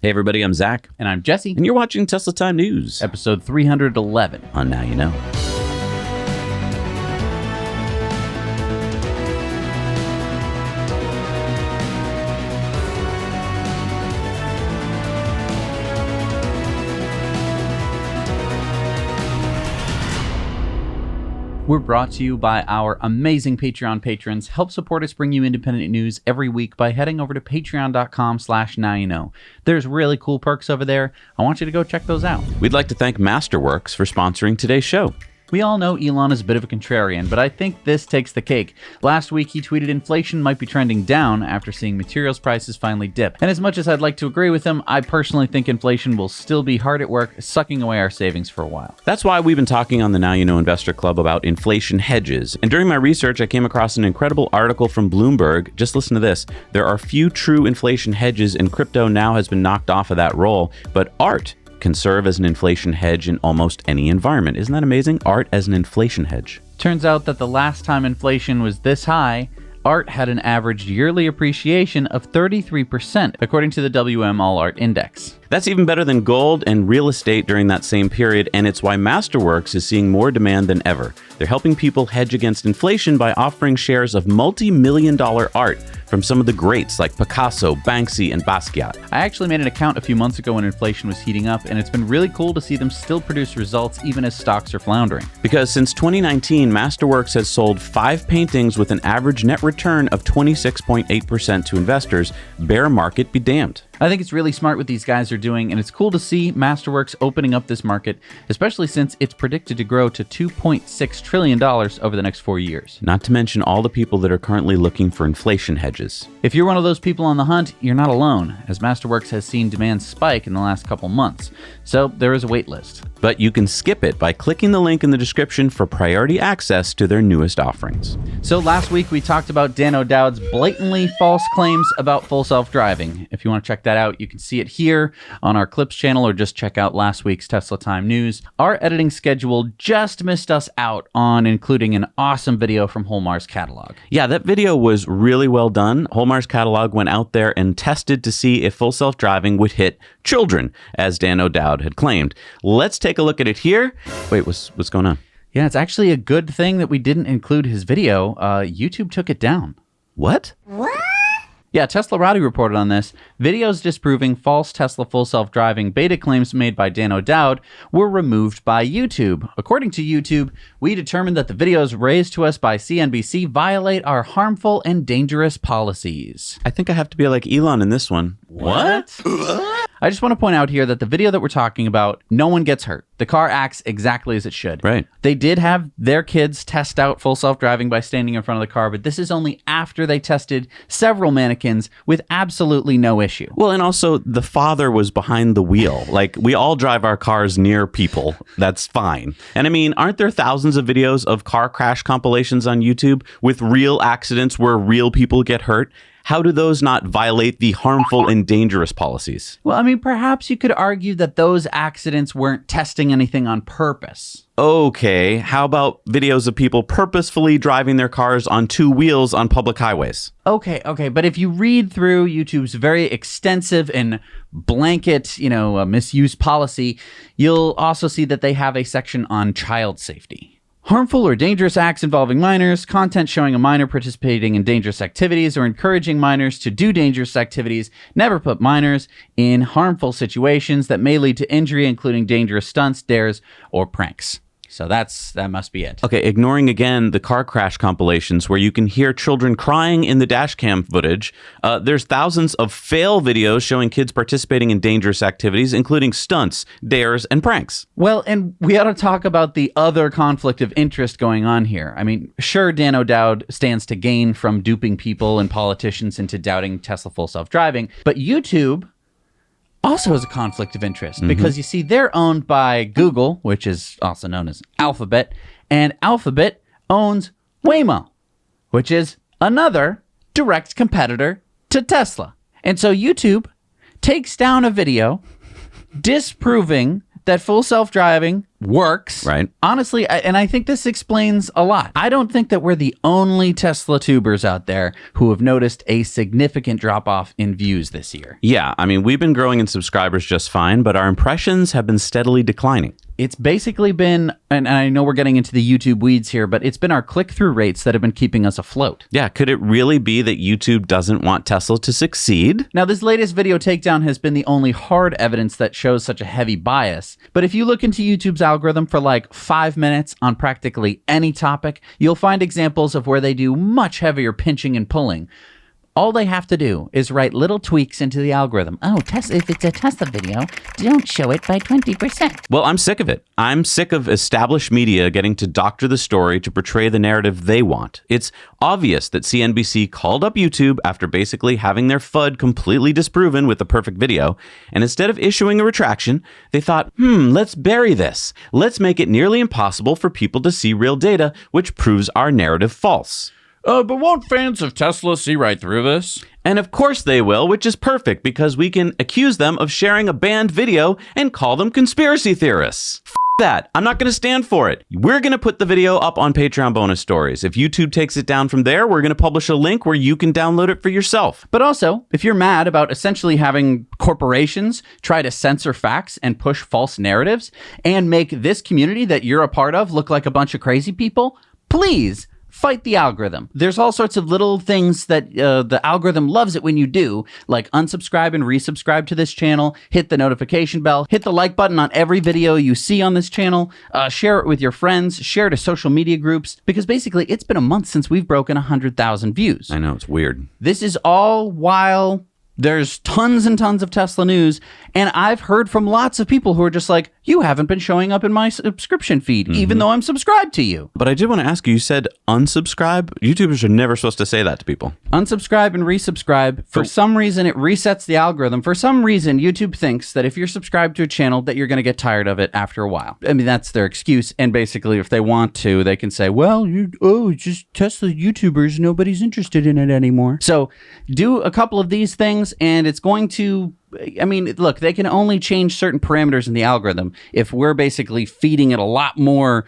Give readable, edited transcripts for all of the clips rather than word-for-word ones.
Hey everybody, I'm Zach. And I'm Jesse. And you're watching Tesla Time News. Episode 311. On Now You Know. We're brought to you by our amazing Patreon patrons. Help support us bring you independent news every week by heading over to patreon.com/nowyouknow. There's really cool perks over there. I want you to go check those out. We'd like to thank Masterworks for sponsoring today's show. We all know Elon is a bit of a contrarian, but I think this takes the cake. Last week, he tweeted inflation might be trending down after seeing materials prices finally dip. And as much as I'd like to agree with him, I personally think inflation will still be hard at work, sucking away our savings for a while. That's why we've been talking on the Now You Know Investor Club about inflation hedges. And during my research, I came across an incredible article from Bloomberg. Just listen to this. There are few true inflation hedges, and crypto now has been knocked off of that role, but art can serve as an inflation hedge in almost any environment. Isn't that amazing? Art as an inflation hedge. Turns out that the last time inflation was this high, art had an average yearly appreciation of 33%, according to the WM All Art Index. That's even better than gold and real estate during that same period, and it's why Masterworks is seeing more demand than ever. They're helping people hedge against inflation by offering shares of multi-million-dollar art from some of the greats like Picasso, Banksy, and Basquiat. I actually made an account a few months ago when inflation was heating up, and it's been really cool to see them still produce results even as stocks are floundering. Because since 2019, Masterworks has sold 5 paintings with an average net return of 26.8% to investors. Bear market be damned. I think it's really smart what these guys are doing, and it's cool to see Masterworks opening up this market, especially since it's predicted to grow to $2.6 trillion over the next 4 years. Not to mention all the people that are currently looking for inflation hedges. If you're one of those people on the hunt, you're not alone, as Masterworks has seen demand spike in the last couple months. So there is a wait list. But you can skip it by clicking the link in the description for priority access to their newest offerings. So last week we talked about Dan O'Dowd's blatantly false claims about full self-driving. If you want to check that out, you can see it here on our Clips channel or just check out last week's Tesla Time News. Our editing schedule just missed us out on including an awesome video from Holmar's catalog. Yeah, that video was really well done. Holmar's catalog went out there and tested to see if full self-driving would hit children, as Dan O'Dowd had claimed. Let's take a look at it here. Wait, what's going on? Yeah, it's actually a good thing that we didn't include his video. YouTube took it down. What? Yeah, Teslarati reported on this. Videos disproving false Tesla full self-driving beta claims made by Dan O'Dowd were removed by YouTube. According to YouTube, we determined that the videos raised to us by CNBC violate our harmful and dangerous policies. I think I have to be like Elon in this one. What? I just want to point out here that the video that we're talking about, no one gets hurt. The car acts exactly as it should. Right. They did have their kids test out full self-driving by standing in front of the car, but this is only after they tested several mannequins with absolutely no issue. Well, and also the father was behind the wheel. Like, we all drive our cars near people. That's fine. And I mean, aren't there thousands of videos of car crash compilations on YouTube with real accidents where real people get hurt? How do those not violate the harmful and dangerous policies? Well, I mean, perhaps you could argue that those accidents weren't testing anything on purpose. Okay, how about videos of people purposefully driving their cars on 2 wheels on public highways? Okay, but if you read through YouTube's very extensive and blanket, misuse policy, you'll also see that they have a section on child safety. Harmful or dangerous acts involving minors, content showing a minor participating in dangerous activities or encouraging minors to do dangerous activities, never put minors in harmful situations that may lead to injury, including dangerous stunts, dares, or pranks. So that must be it. Okay, ignoring again the car crash compilations where you can hear children crying in the dash cam footage, there's thousands of fail videos showing kids participating in dangerous activities, including stunts, dares, and pranks. Well, and we ought to talk about the other conflict of interest going on here. I mean, sure, Dan O'Dowd stands to gain from duping people and politicians into doubting Tesla full self-driving, but YouTube also has a conflict of interest because you see they're owned by Google, which is also known as Alphabet, and Alphabet owns Waymo, which is another direct competitor to Tesla. And so YouTube takes down a video disproving that full self-driving works. Right. Honestly, and I think this explains a lot. I don't think that we're the only Tesla tubers out there who have noticed a significant drop-off in views this year. Yeah, I mean, we've been growing in subscribers just fine, but our impressions have been steadily declining. It's basically been, and I know we're getting into the YouTube weeds here, but it's been our click-through rates that have been keeping us afloat. Yeah, could it really be that YouTube doesn't want Tesla to succeed? Now, this latest video takedown has been the only hard evidence that shows such a heavy bias, but if you look into YouTube's algorithm for like 5 minutes on practically any topic, you'll find examples of where they do much heavier pinching and pulling. All they have to do is write little tweaks into the algorithm. Oh, if it's a Tesla video, don't show it by 20%. Well, I'm sick of it. I'm sick of established media getting to doctor the story to portray the narrative they want. It's obvious that CNBC called up YouTube after basically having their FUD completely disproven with the perfect video, and instead of issuing a retraction, they thought, let's bury this. Let's make it nearly impossible for people to see real data, which proves our narrative false. But won't fans of Tesla see right through this? And of course they will, which is perfect because we can accuse them of sharing a banned video and call them conspiracy theorists. F that. I'm not going to stand for it. We're going to put the video up on Patreon bonus stories. If YouTube takes it down from there, we're going to publish a link where you can download it for yourself. But also, if you're mad about essentially having corporations try to censor facts and push false narratives and make this community that you're a part of look like a bunch of crazy people, please fight the algorithm. There's all sorts of little things that the algorithm loves it when you do, like unsubscribe and resubscribe to this channel, hit the notification bell, hit the like button on every video you see on this channel, share it with your friends, share it to social media groups, because basically it's been a month since we've broken 100,000 views. I know, it's weird. This is all while there's tons and tons of Tesla news, and I've heard from lots of people who are just like, you haven't been showing up in my subscription feed, even though I'm subscribed to you. But I did want to ask you, you said unsubscribe? YouTubers are never supposed to say that to people. Unsubscribe and resubscribe. For some reason, it resets the algorithm. For some reason, YouTube thinks that if you're subscribed to a channel, that you're going to get tired of it after a while. I mean, that's their excuse. And basically, if they want to, they can say, well, it's just Tesla YouTubers. Nobody's interested in it anymore. So do a couple of these things, and it's going to... I mean, look, they can only change certain parameters in the algorithm if we're basically feeding it a lot more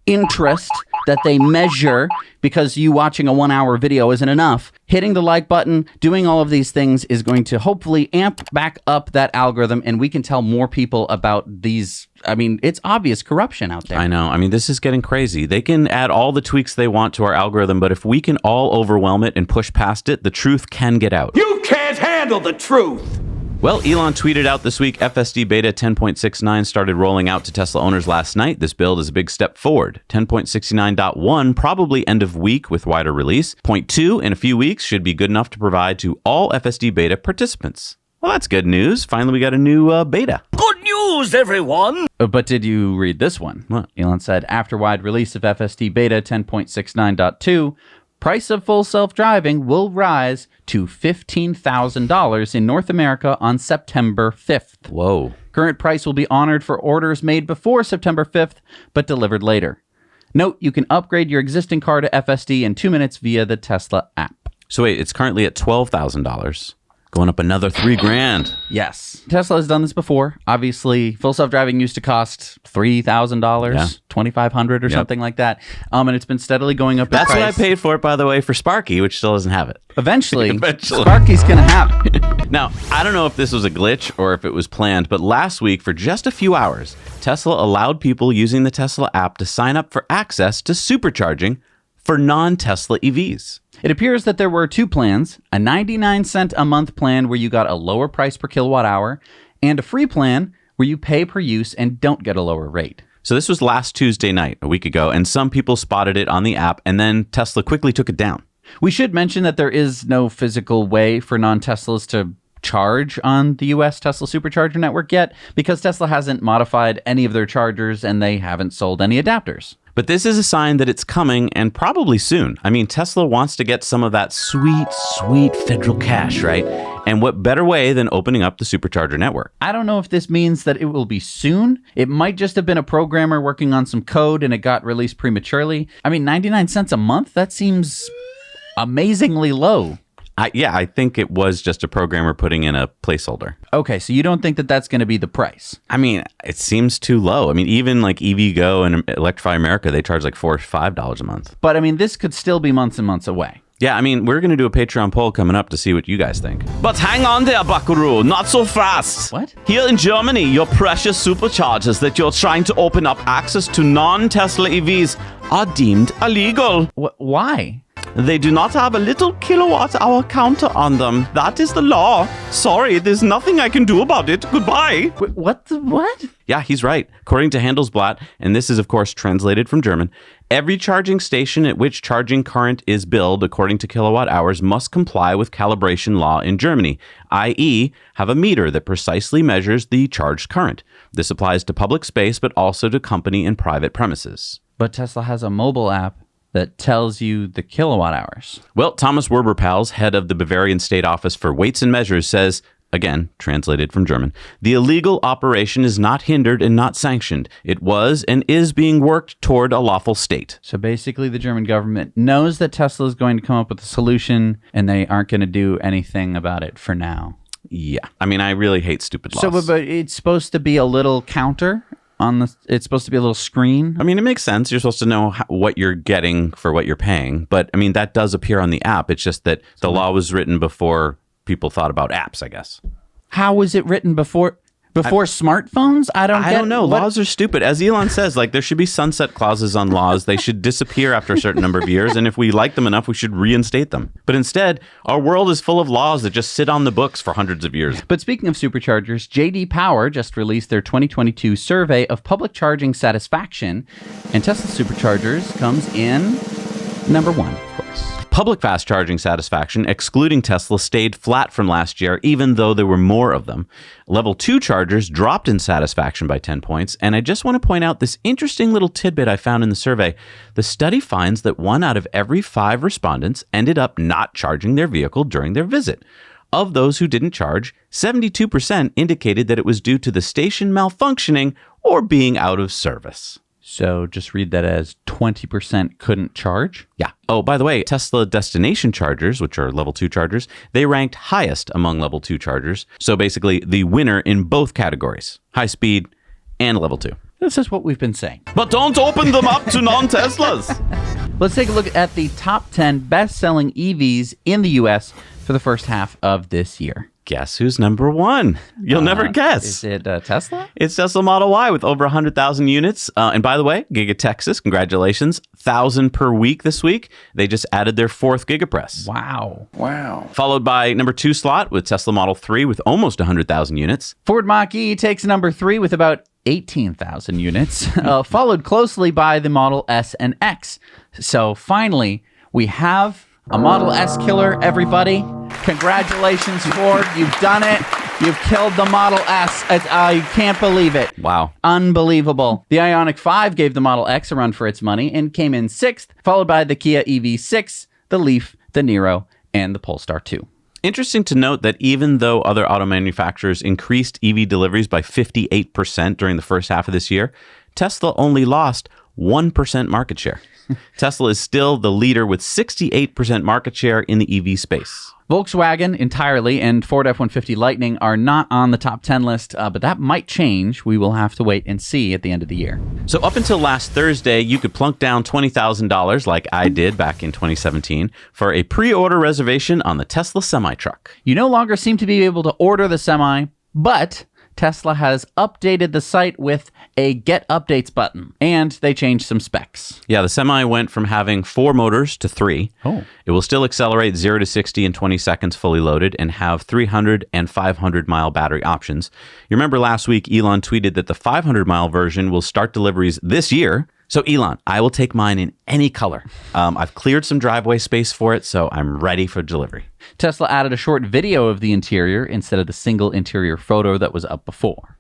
interest that they measure, because you watching a 1-hour video isn't enough. Hitting the like button, doing all of these things is going to hopefully amp back up that algorithm, and we can tell more people about these. I mean, it's obvious corruption out there. I know. I mean, this is getting crazy. They can add all the tweaks they want to our algorithm, but if we can all overwhelm it and push past it, the truth can get out. You can't handle the truth! Well, Elon tweeted out this week, FSD Beta 10.69 started rolling out to Tesla owners last night. This build is a big step forward. 10.69.1 probably end of week with wider release. 0.2 in a few weeks should be good enough to provide to all FSD Beta participants. Well, that's good news. Finally, we got a new beta. Good news, everyone! But did you read this one? What? Elon said, after wide release of FSD Beta 10.69.2, price of full self-driving will rise to $15,000 in North America on September 5th. Whoa. Current price will be honored for orders made before September 5th, but delivered later. Note, you can upgrade your existing car to FSD in 2 minutes via the Tesla app. So wait, it's currently at $12,000. Going up another $3,000. Yes. Tesla has done this before. Obviously, full self-driving used to cost $3,000, Yeah. $2,500 or something like that. And it's been steadily going up in That's price. what I paid for it, by the way, for Sparky, which still doesn't have it. Eventually, Eventually. Sparky's going to have it. Now, I don't know if this was a glitch or if it was planned, but last week, for just a few hours, Tesla allowed people using the Tesla app to sign up for access to supercharging for non-Tesla EVs. It appears that there were two plans, a 99-cent a month plan where you got a lower price per kilowatt hour, and a free plan where you pay per use and don't get a lower rate. So this was last Tuesday night, a week ago, and some people spotted it on the app, and then Tesla quickly took it down. We should mention that there is no physical way for non-Teslas to charge on the US Tesla Supercharger network yet, because Tesla hasn't modified any of their chargers and they haven't sold any adapters. But this is a sign that it's coming, and probably soon. I mean, Tesla wants to get some of that sweet, sweet federal cash, right? And what better way than opening up the Supercharger network? I don't know if this means that it will be soon. It might just have been a programmer working on some code and it got released prematurely. I mean, 99 cents a month? That seems amazingly low. I think it was just a programmer putting in a placeholder. Okay, so you don't think that that's going to be the price? I mean, it seems too low. I mean, even like EVgo and Electrify America, they charge like $4 or $5 a month. But I mean, this could still be months and months away. Yeah, I mean, we're going to do a Patreon poll coming up to see what you guys think. But hang on there, buckaroo. Not so fast. What? Here in Germany, your precious superchargers that you're trying to open up access to non-Tesla EVs are deemed illegal. Why? They do not have a little kilowatt-hour counter on them. That is the law. Sorry, there's nothing I can do about it. Goodbye. What? Yeah, he's right. According to Handelsblatt, and this is, of course, translated from German, every charging station at which charging current is billed according to kilowatt hours must comply with calibration law in Germany, i.e., have a meter that precisely measures the charged current. This applies to public space, but also to company and private premises. But Tesla has a mobile app that tells you the kilowatt hours. Well, Thomas Werberpals, head of the Bavarian State Office for Weights and Measures, says, again, translated from German, the illegal operation is not hindered and not sanctioned. It was and is being worked toward a lawful state. So basically, the German government knows that Tesla is going to come up with a solution, and they aren't going to do anything about it for now. Yeah. I mean, I really hate stupid laws. So, but it's supposed to be a little counter on the. It's supposed to be a little screen. I mean, it makes sense. You're supposed to know what you're getting for what you're paying. But I mean, that does appear on the app. It's just that the law was written before people thought about apps, I guess. How was it written before smartphones? I don't know. Laws are stupid. As Elon says, like, there should be sunset clauses on laws. They should disappear after a certain number of years. And if we like them enough, we should reinstate them. But instead, our world is full of laws that just sit on the books for hundreds of years. But speaking of superchargers, J.D. Power just released their 2022 survey of public charging satisfaction. And Tesla Superchargers comes in number 1, of course. Public fast charging satisfaction, excluding Tesla, stayed flat from last year, even though there were more of them. Level 2 chargers dropped in satisfaction by 10 points. And I just want to point out this interesting little tidbit I found in the survey. The study finds that 1 out of every 5 respondents ended up not charging their vehicle during their visit. Of those who didn't charge, 72% indicated that it was due to the station malfunctioning or being out of service. So just read that as 20% couldn't charge? Yeah. Oh, by the way, Tesla destination chargers, which are level 2 chargers, they ranked highest among level 2 chargers. So basically the winner in both categories, high speed and level 2. This is what we've been saying. But don't open them up to non-Teslas. Let's take a look at the top 10 best-selling EVs in the U.S. for the first half of this year. Guess who's number 1? You'll never guess. Is it Tesla? It's Tesla Model Y with over 100,000 units. And by the way, Giga Texas, congratulations. 1,000 per week this week. They just added their 4th Gigapress. Wow. Followed by number 2 slot with Tesla Model 3 with almost 100,000 units. Ford Mach-E takes number 3 with about 18,000 units, followed closely by the Model S and X. So finally, we have a Model S killer, everybody. Congratulations, Ford. You've done it. You've killed the Model S. You can't believe it. Wow. Unbelievable. The Ioniq 5 gave the Model X a run for its money and came in 6th, followed by the Kia EV6, the Leaf, the Niro, and the Polestar 2. Interesting to note that even though other auto manufacturers increased EV deliveries by 58% during the first half of this year, Tesla only lost 1% market share. Tesla is still the leader with 68% market share in the EV space. Volkswagen entirely and Ford F-150 Lightning are not on the top 10 list, but that might change. We will have to wait and see at the end of the year. So up until last Thursday, you could plunk down $20,000 like I did back in 2017 for a pre-order reservation on the Tesla semi-truck. You no longer seem to be able to order the Semi, but Tesla has updated the site with a Get Updates button, and they changed some specs. Yeah, the Semi went from having 4 motors to 3. Oh. It will still accelerate 0 to 60 in 20 seconds fully loaded and have 300 and 500-mile battery options. You remember last week, Elon tweeted that the 500-mile version will start deliveries this year. So Elon, I will take mine in any color. I've cleared some driveway space for it, so I'm ready for delivery. Tesla added a short video of the interior instead of the single interior photo that was up before.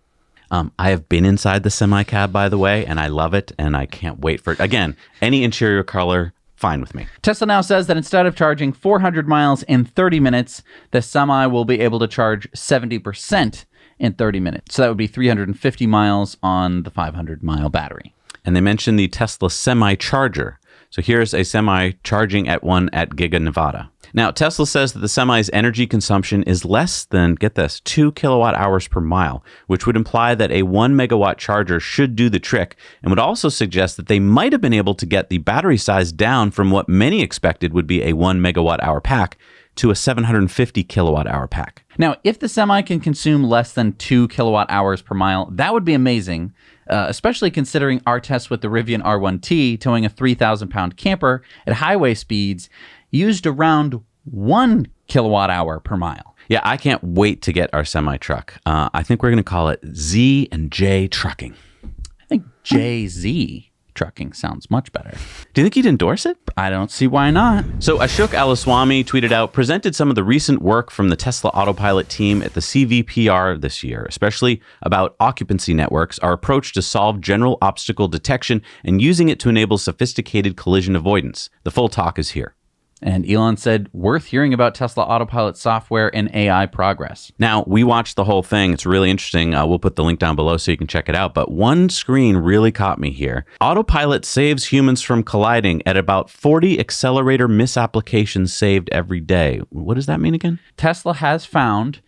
I have been inside the semi-cab, by the way, and I love it, and I can't wait for it. Again, any interior color, fine with me. Tesla now says that instead of charging 400 miles in 30 minutes, the Semi will be able to charge 70% in 30 minutes. So that would be 350 miles on the 500-mile battery. And they mentioned the Tesla Semi-Charger. So here's a Semi charging at one at Giga Nevada. Now, Tesla says that the semi's energy consumption is less than, get this, 2 kilowatt hours per mile, which would imply that a 1 megawatt charger should do the trick, and would also suggest that they might have been able to get the battery size down from what many expected would be a 1 megawatt hour pack to a 750 kilowatt hour pack. Now, if the semi can consume less than 2 kilowatt hours per mile, that would be amazing, especially considering our test with the Rivian R1T towing a 3,000-pound camper at highway speeds used around 1 kilowatt hour per mile. Yeah, I can't wait to get our semi-truck. I think we're going to call it Z and J Trucking. I think JZ Trucking sounds much better. Do you think he'd endorse it? I don't see why not. So Ashok Alaswamy tweeted out, presented some of the recent work from the Tesla Autopilot team at the CVPR this year, especially about occupancy networks, our approach to solve general obstacle detection and using it to enable sophisticated collision avoidance. The full talk is here. And Elon said, worth hearing about Tesla Autopilot software and AI progress. Now, we watched the whole thing. It's really interesting. We'll put the link down below so you can check it out. But one screen really caught me here. Autopilot saves humans from colliding at about 40 accelerator misapplications saved every day. What does that mean again? Tesla has found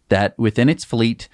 that within its fleet,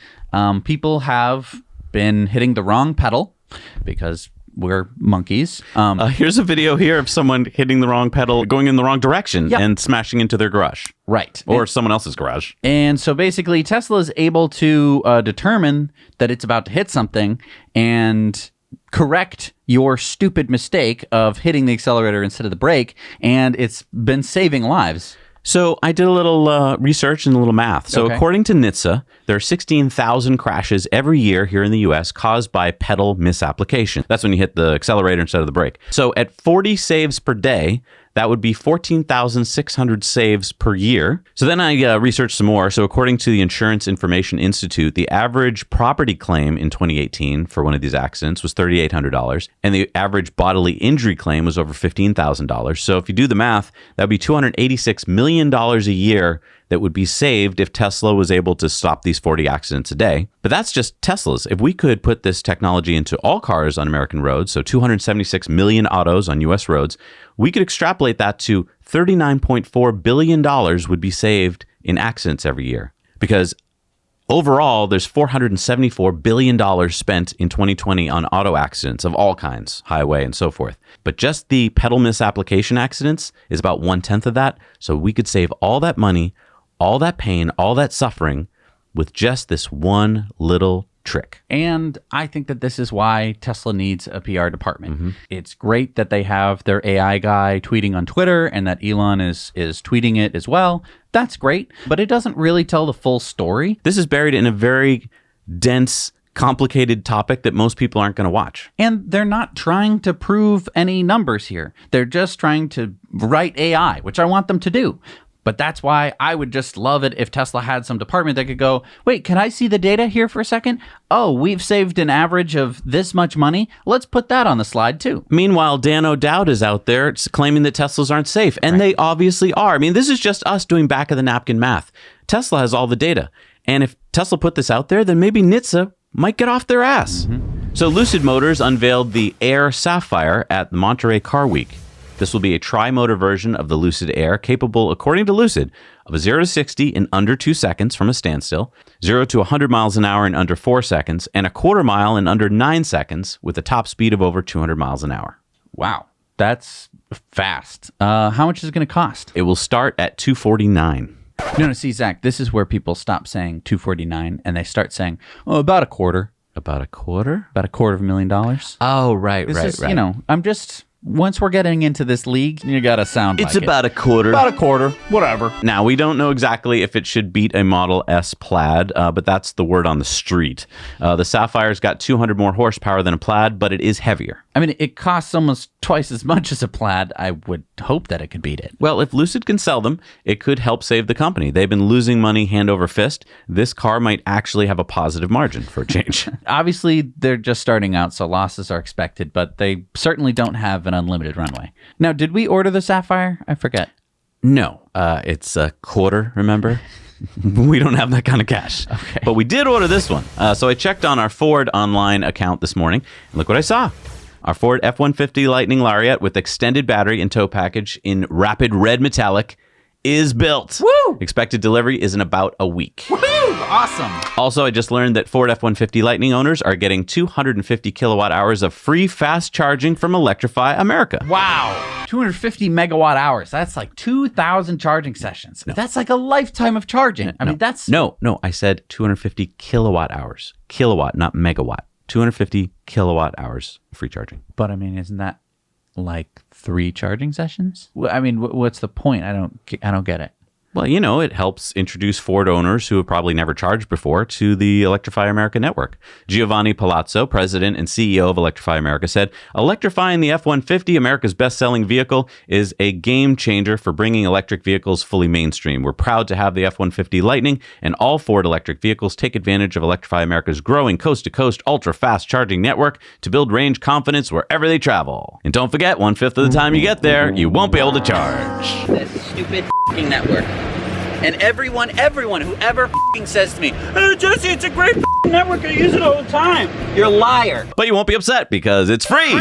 people have been hitting the wrong pedal because we're monkeys. Here's a video here of someone hitting the wrong pedal, going in the wrong direction, and smashing into their garage. Right. Or someone else's garage. And so basically, Tesla is able to determine that it's about to hit something and correct your stupid mistake of hitting the accelerator instead of the brake, and it's been saving lives. So I did a little research and a little math. So according to NHTSA, there are 16,000 crashes every year here in the U.S. caused by pedal misapplication. That's when you hit the accelerator instead of the brake. So at 40 saves per day, that would be 14,600 saves per year. So then I researched some more. So according to the Insurance Information Institute, the average property claim in 2018 for one of these accidents was $3,800. And the average bodily injury claim was over $15,000. So if you do the math, that would be $286 million a year that would be saved if Tesla was able to stop these 40 accidents a day. But that's just Teslas. If we could put this technology into all cars on American roads, so 276 million autos on U.S. roads, we could extrapolate that to $39.4 billion would be saved in accidents every year. Because overall, there's $474 billion spent in 2020 on auto accidents of all kinds, highway and so forth. But just the pedal misapplication accidents is about 1/10 of that. So we could save all that money, all that pain, all that suffering with just this one little trick. And I think that this is why Tesla needs a PR department. It's great that they have their AI guy tweeting on Twitter and that Elon is tweeting it as well. That's great, but it doesn't really tell the full story. This is buried in a very dense, complicated topic that most people aren't going to watch. And they're not trying to prove any numbers here. They're just trying to write AI, which I want them to do. But that's why I would just love it if Tesla had some department that could go, wait, can I see the data here for a second? Oh, we've saved an average of this much money. Let's put that on the slide too. Meanwhile, Dan O'Dowd is out there claiming that Teslas aren't safe. And they obviously are. I mean, this is just us doing back of the napkin math. Tesla has all the data. And if Tesla put this out there, then maybe NHTSA might get off their ass. So Lucid Motors unveiled the Air Sapphire at the Monterey Car Week. This will be a tri-motor version of the Lucid Air, capable, according to Lucid, of a 0 to 60 in under 2 seconds from a standstill, 0 to 100 miles an hour in under 4 seconds, and a quarter mile in under 9 seconds with a top speed of over 200 miles an hour. Wow, that's fast. How much is it going to cost? It will start at $249. No, see, Zach, this is where people stop saying $249 and they start saying, oh, about a quarter. About a quarter? About $250,000. Oh, right, This is, you know, I'm just... Once we're getting into this league, you gotta sound like it's about a quarter. About a quarter, whatever. Now, we don't know exactly if it should beat a Model S Plaid, but that's the word on the street. The Sapphire's got 200 more horsepower than a Plaid, but it is heavier. I mean, it costs almost twice as much as a Plaid. I would hope that it could beat it. Well, if Lucid can sell them, it could help save the company. They've been losing money hand over fist. This car might actually have a positive margin for a change. Obviously, they're just starting out, so losses are expected, but they certainly don't have an unlimited runway. Now, did we order the Sapphire? I forget. No, it's a quarter, remember? We don't have that kind of cash. Okay. But we did order this one. So I checked on our Ford online account this morning, and look what I saw. Our Ford F-150 Lightning Lariat with extended battery and tow package in rapid red metallic is built. Woo! Expected delivery is in about a week. Woohoo! Awesome. Also, I just learned that Ford F-150 Lightning owners are getting 250 kilowatt hours of free fast charging from Electrify America. Wow. 250 megawatt hours. That's like 2,000 charging sessions. That's like a lifetime of charging. I mean, that's... No, I said 250 kilowatt hours. Kilowatt, not megawatt. 250 kilowatt hours of free charging. But I mean, isn't that like 3 charging sessions? I mean, what's the point? I don't get it. Well, you know, it helps introduce Ford owners who have probably never charged before to the Electrify America network. Giovanni Palazzo, president and CEO of Electrify America, said, "Electrifying the F-150, America's best-selling vehicle, is a game changer for bringing electric vehicles fully mainstream. We're proud to have the F-150 Lightning and all Ford electric vehicles take advantage of Electrify America's growing coast-to-coast ultra-fast charging network to build range confidence wherever they travel. And don't forget, 1/5 of the time you get there, you won't be able to charge." That stupid f***ing network. And everyone who ever f***ing says to me, "Oh, Jesse, it's a great f***ing network. I use it all the time." You're a liar. But you won't be upset because it's free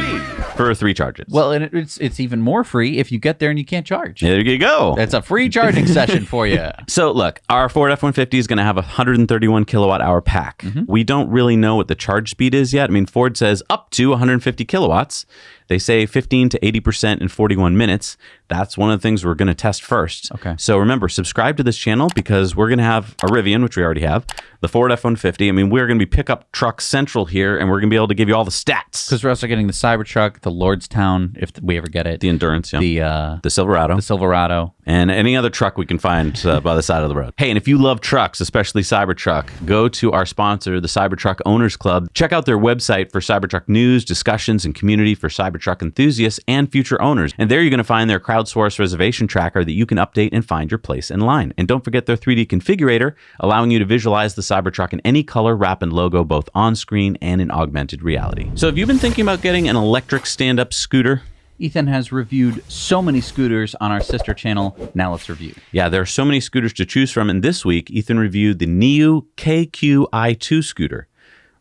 for 3 charges. Well, and it's even more free if you get there and you can't charge. There you go. That's a free charging session for you. So look, our Ford F-150 is going to have a 131 kilowatt hour pack. We don't really know what the charge speed is yet. I mean, Ford says up to 150 kilowatts. They say 15 to 80% in 41 minutes. That's one of the things we're going to test first. Okay. So remember, subscribe to this channel because we're going to have a Rivian, which we already have, the Ford F-150. I mean, we're going to be pickup truck central here, and we're going to be able to give you all the stats. Because we're also getting the Cybertruck, the Lordstown, if we ever get it. The Endurance, yeah. The Silverado. The Silverado. And any other truck we can find by the side of the road. Hey, and if you love trucks, especially Cybertruck, go to our sponsor, the Cybertruck Owners Club. Check out their website for Cybertruck news, discussions, and community for Cybertruck enthusiasts and future owners. And there you're going to find their crowdsourced reservation tracker that you can update and find your place in line. And don't forget their 3D configurator, allowing you to visualize the Cybertruck in any color, wrap, and logo, both on screen and in augmented reality. So have you been thinking about getting an electric stand-up scooter? Ethan has reviewed so many scooters on our sister channel. Now let's review. Yeah, there are so many scooters to choose from. And this week, Ethan reviewed the NIU KQi2 scooter.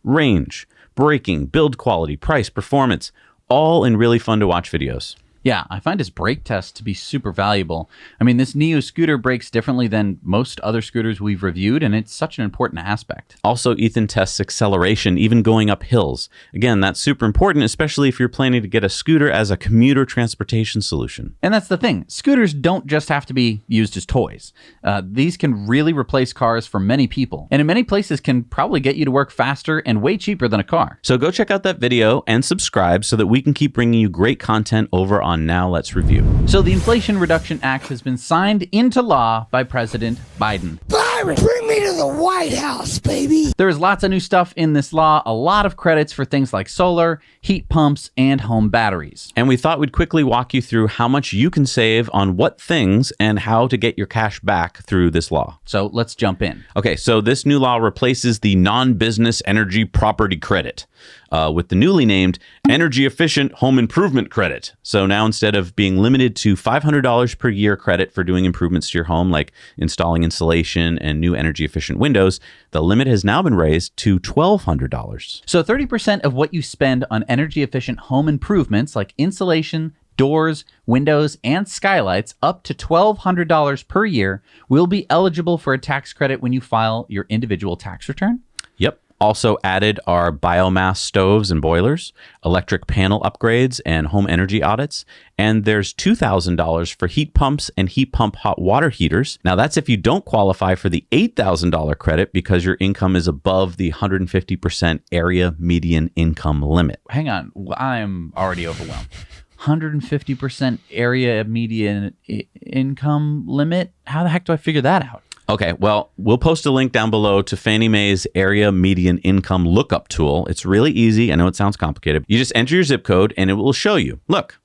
Range, braking, build quality, price, performance, all in really fun to watch videos. Yeah, I find his brake test to be super valuable. I mean, this NIU scooter brakes differently than most other scooters we've reviewed, and it's such an important aspect. Also, Ethan tests acceleration, even going up hills. Again, that's super important, especially if you're planning to get a scooter as a commuter transportation solution. And that's the thing. Scooters don't just have to be used as toys. These can really replace cars for many people, and in many places can probably get you to work faster and way cheaper than a car. So go check out that video and subscribe so that we can keep bringing you great content over on Now Let's Review. So the Inflation Reduction Act has been signed into law by President Biden. Byron, bring me to the White House, baby. There is lots of new stuff in this law, a lot of credits for things like solar, heat pumps, and home batteries. And we thought we'd quickly walk you through how much you can save on what things and how to get your cash back through this law. So let's jump in. Okay, so this new law replaces the non-business energy property credit with the newly named Energy Efficient Home Improvement Credit. So now instead of being limited to $500 per year credit for doing improvements to your home, like installing insulation and new energy efficient windows, the limit has now been raised to $1,200. So 30% of what you spend on energy efficient home improvements like insulation, doors, windows, and skylights up to $1,200 per year will be eligible for a tax credit when you file your individual tax return. Yep. Also added are biomass stoves and boilers, electric panel upgrades, and home energy audits. And there's $2,000 for heat pumps and heat pump hot water heaters. Now, that's if you don't qualify for the $8,000 credit because your income is above the 150% area median income limit. Hang on, I'm already overwhelmed. 150% area median income limit? How the heck do I figure that out? Okay, well, we'll post a link down below to Fannie Mae's Area Median Income Lookup tool. It's really easy. I know it sounds complicated. You just enter your zip code and it will show you. Look.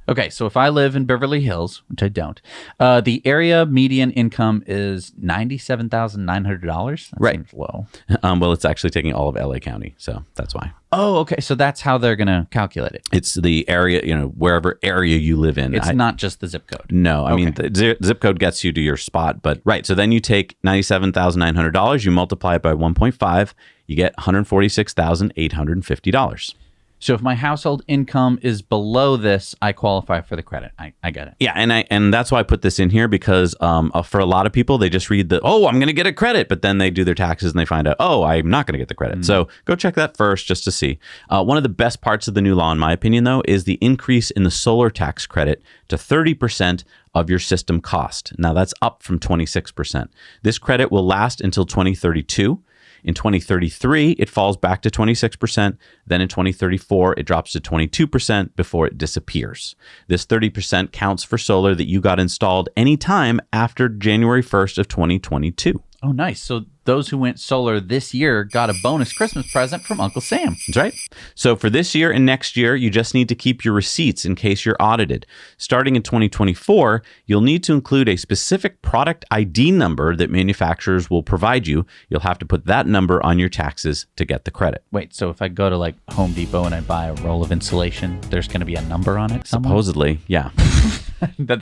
Okay, so if I live in Beverly Hills, which I don't, the area median income is $97,900. That right. Seems low. Well, it's actually taking all of LA County, so that's why. Oh, okay. So that's how they're going to calculate it. It's the area, wherever area you live in. It's not just the zip code. No, I mean, the zip code gets you to your spot, but right. So then you take $97,900, you multiply it by 1.5, you get $146,850. So if my household income is below this, I qualify for the credit. I get it. Yeah, and that's why I put this in here because for a lot of people, they just read I'm going to get a credit, but then they do their taxes and they find out, I'm not going to get the credit. So go check that first just to see. One of the best parts of the new law, in my opinion, though, is the increase in the solar tax credit to 30% of your system cost. Now, that's up from 26%. This credit will last until 2032. In 2033, it falls back to 26%. Then in 2034, it drops to 22% before it disappears. This 30% counts for solar that you got installed anytime after January 1st of 2022. Oh, nice. So those who went solar this year got a bonus Christmas present from Uncle Sam. That's right. So for this year and next year, you just need to keep your receipts in case you're audited. Starting in 2024, you'll need to include a specific product ID number that manufacturers will provide you. You'll have to put that number on your taxes to get the credit. Wait, so if I go to like Home Depot and I buy a roll of insulation, there's going to be a number on it somewhere? Supposedly, yeah.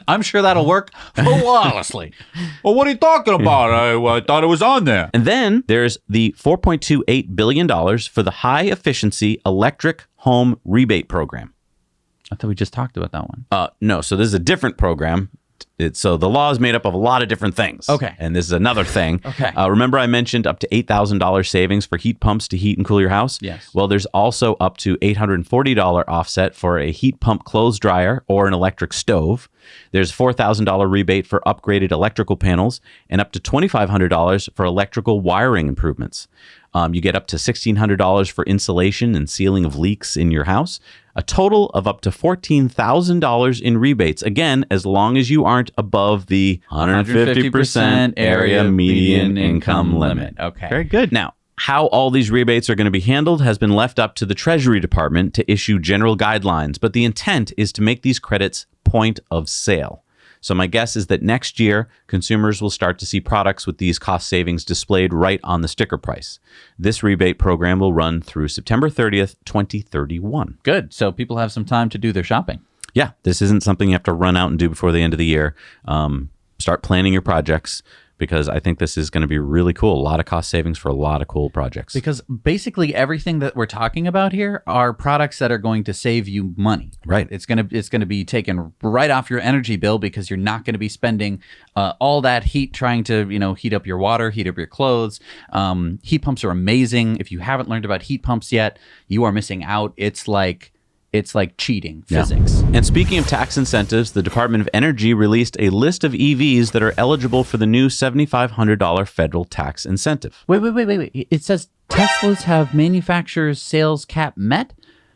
I'm sure that'll work flawlessly. Well, what are you talking about? I thought it was on there. And then there's the $4.28 billion for the High Efficiency Electric Home Rebate Program. I thought we just talked about that one. No, so this is a different program. So the law is made up of a lot of different things. Okay. And this is another thing. Okay. Remember I mentioned up to $8,000 savings for heat pumps to heat and cool your house? Yes. Well, there's also up to $840 offset for a heat pump clothes dryer or an electric stove. There's $4,000 rebate for upgraded electrical panels and up to $2,500 for electrical wiring improvements. You get up to $1,600 for insulation and sealing of leaks in your house. A total of up to $14,000 in rebates. Again, as long as you aren't above the 150% area median income limit. Okay. Very good. Now, how all these rebates are going to be handled has been left up to the Treasury Department to issue general guidelines, but the intent is to make these credits point of sale. So my guess is that next year, consumers will start to see products with these cost savings displayed right on the sticker price. This rebate program will run through September 30th, 2031. Good. So people have some time to do their shopping. Yeah, this isn't something you have to run out and do before the end of the year. Start planning your projects because I think this is going to be really cool. A lot of cost savings for a lot of cool projects. Because basically everything that we're talking about here are products that are going to save you money. Right. It's going to be taken right off your energy bill because you're not going to be spending all that heat trying to, heat up your water, heat up your clothes. Heat pumps are amazing. If you haven't learned about heat pumps yet, you are missing out. It's like cheating physics. And speaking of tax incentives, the Department of Energy released a list of EVs that are eligible for the new $7,500 federal tax incentive. Wait. It says Teslas have manufacturer's sales cap met,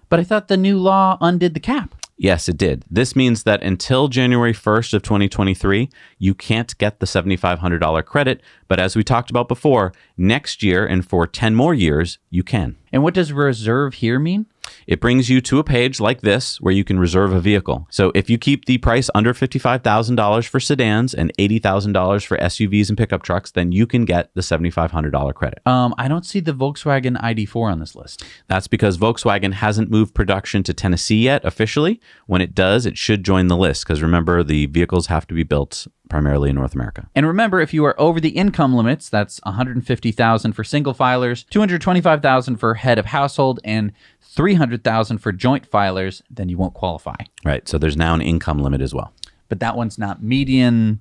but I thought the new law undid the cap. Yes, it did. This means that until January 1st of 2023, you can't get the $7,500 credit. But as we talked about before, next year and for 10 more years, you can. And what does reserve here mean? It brings you to a page like this where you can reserve a vehicle. So if you keep the price under $55,000 for sedans and $80,000 for SUVs and pickup trucks, then you can get the $7,500 credit. I don't see the Volkswagen ID4 on this list. That's because Volkswagen hasn't moved production to Tennessee yet officially. When it does, it should join the list because remember, the vehicles have to be built primarily in North America. And remember, if you are over the income limits, that's $150,000 for single filers, $225,000 for head of household, and $300,000 for joint filers, then you won't qualify. Right. So there's now an income limit as well. But that one's not median.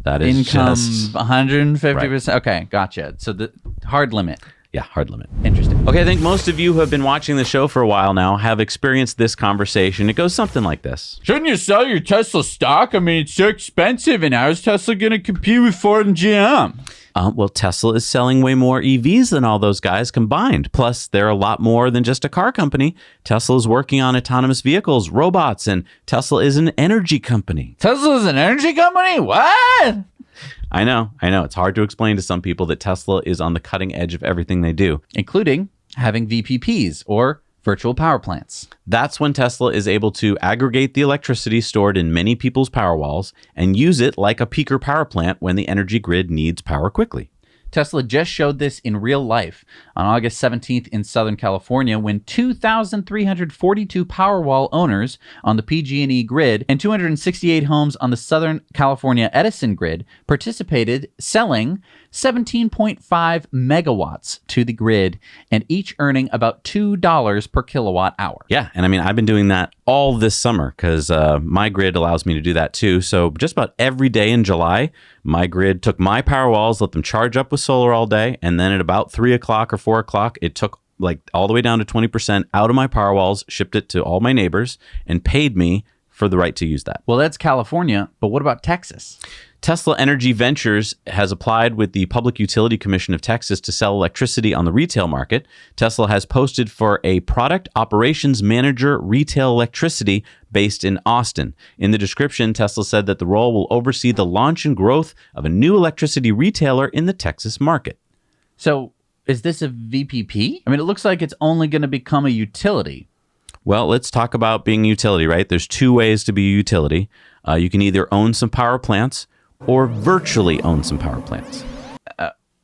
That is income, just 150%. Right. Okay, gotcha. So the hard limit. Yeah, hard limit. Interesting. Okay, I think most of you who have been watching the show for a while now have experienced this conversation. It goes something like this. Shouldn't you sell your Tesla stock? I mean, it's so expensive, and how is Tesla going to compete with Ford and GM? Well, Tesla is selling way more EVs than all those guys combined. Plus, they're a lot more than just a car company. Tesla is working on autonomous vehicles, robots, and Tesla is an energy company. Tesla's an energy company? What? I know. It's hard to explain to some people that Tesla is on the cutting edge of everything they do. Including having VPPs, or virtual power plants. That's when Tesla is able to aggregate the electricity stored in many people's power walls and use it like a peaker power plant when the energy grid needs power quickly. Tesla just showed this in real life on August 17th in Southern California when 2,342 Powerwall owners on the PG&E grid and 268 homes on the Southern California Edison grid participated selling 17.5 megawatts to the grid, and each earning about $2 per kilowatt hour. Yeah, and I mean, I've been doing that all this summer because my grid allows me to do that too. So just about every day in July, my grid took my power walls, let them charge up with solar all day, and then at about 3 o'clock or 4 o'clock, it took like all the way down to 20% out of my power walls, shipped it to all my neighbors, and paid me for the right to use that. Well, that's California, but what about Texas? Tesla Energy Ventures has applied with the Public Utility Commission of Texas to sell electricity on the retail market. Tesla has posted for a product operations manager retail electricity based in Austin. In the description, Tesla said that the role will oversee the launch and growth of a new electricity retailer in the Texas market. So is this a VPP? I mean, it looks like it's only going to become a utility. Well, let's talk about being a utility, right? There's two ways to be a utility. You can either own some power plants or virtually own some power plants.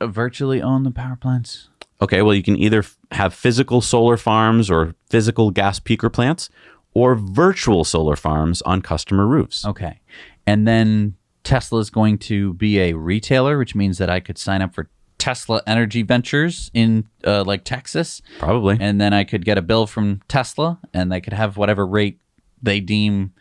Virtually own the power plants? Okay, well, you can either have physical solar farms or physical gas peaker plants or virtual solar farms on customer roofs. Okay. And then Tesla is going to be a retailer, which means that I could sign up for Tesla Energy Ventures in like Texas. Probably. And then I could get a bill from Tesla and they could have whatever rate they deem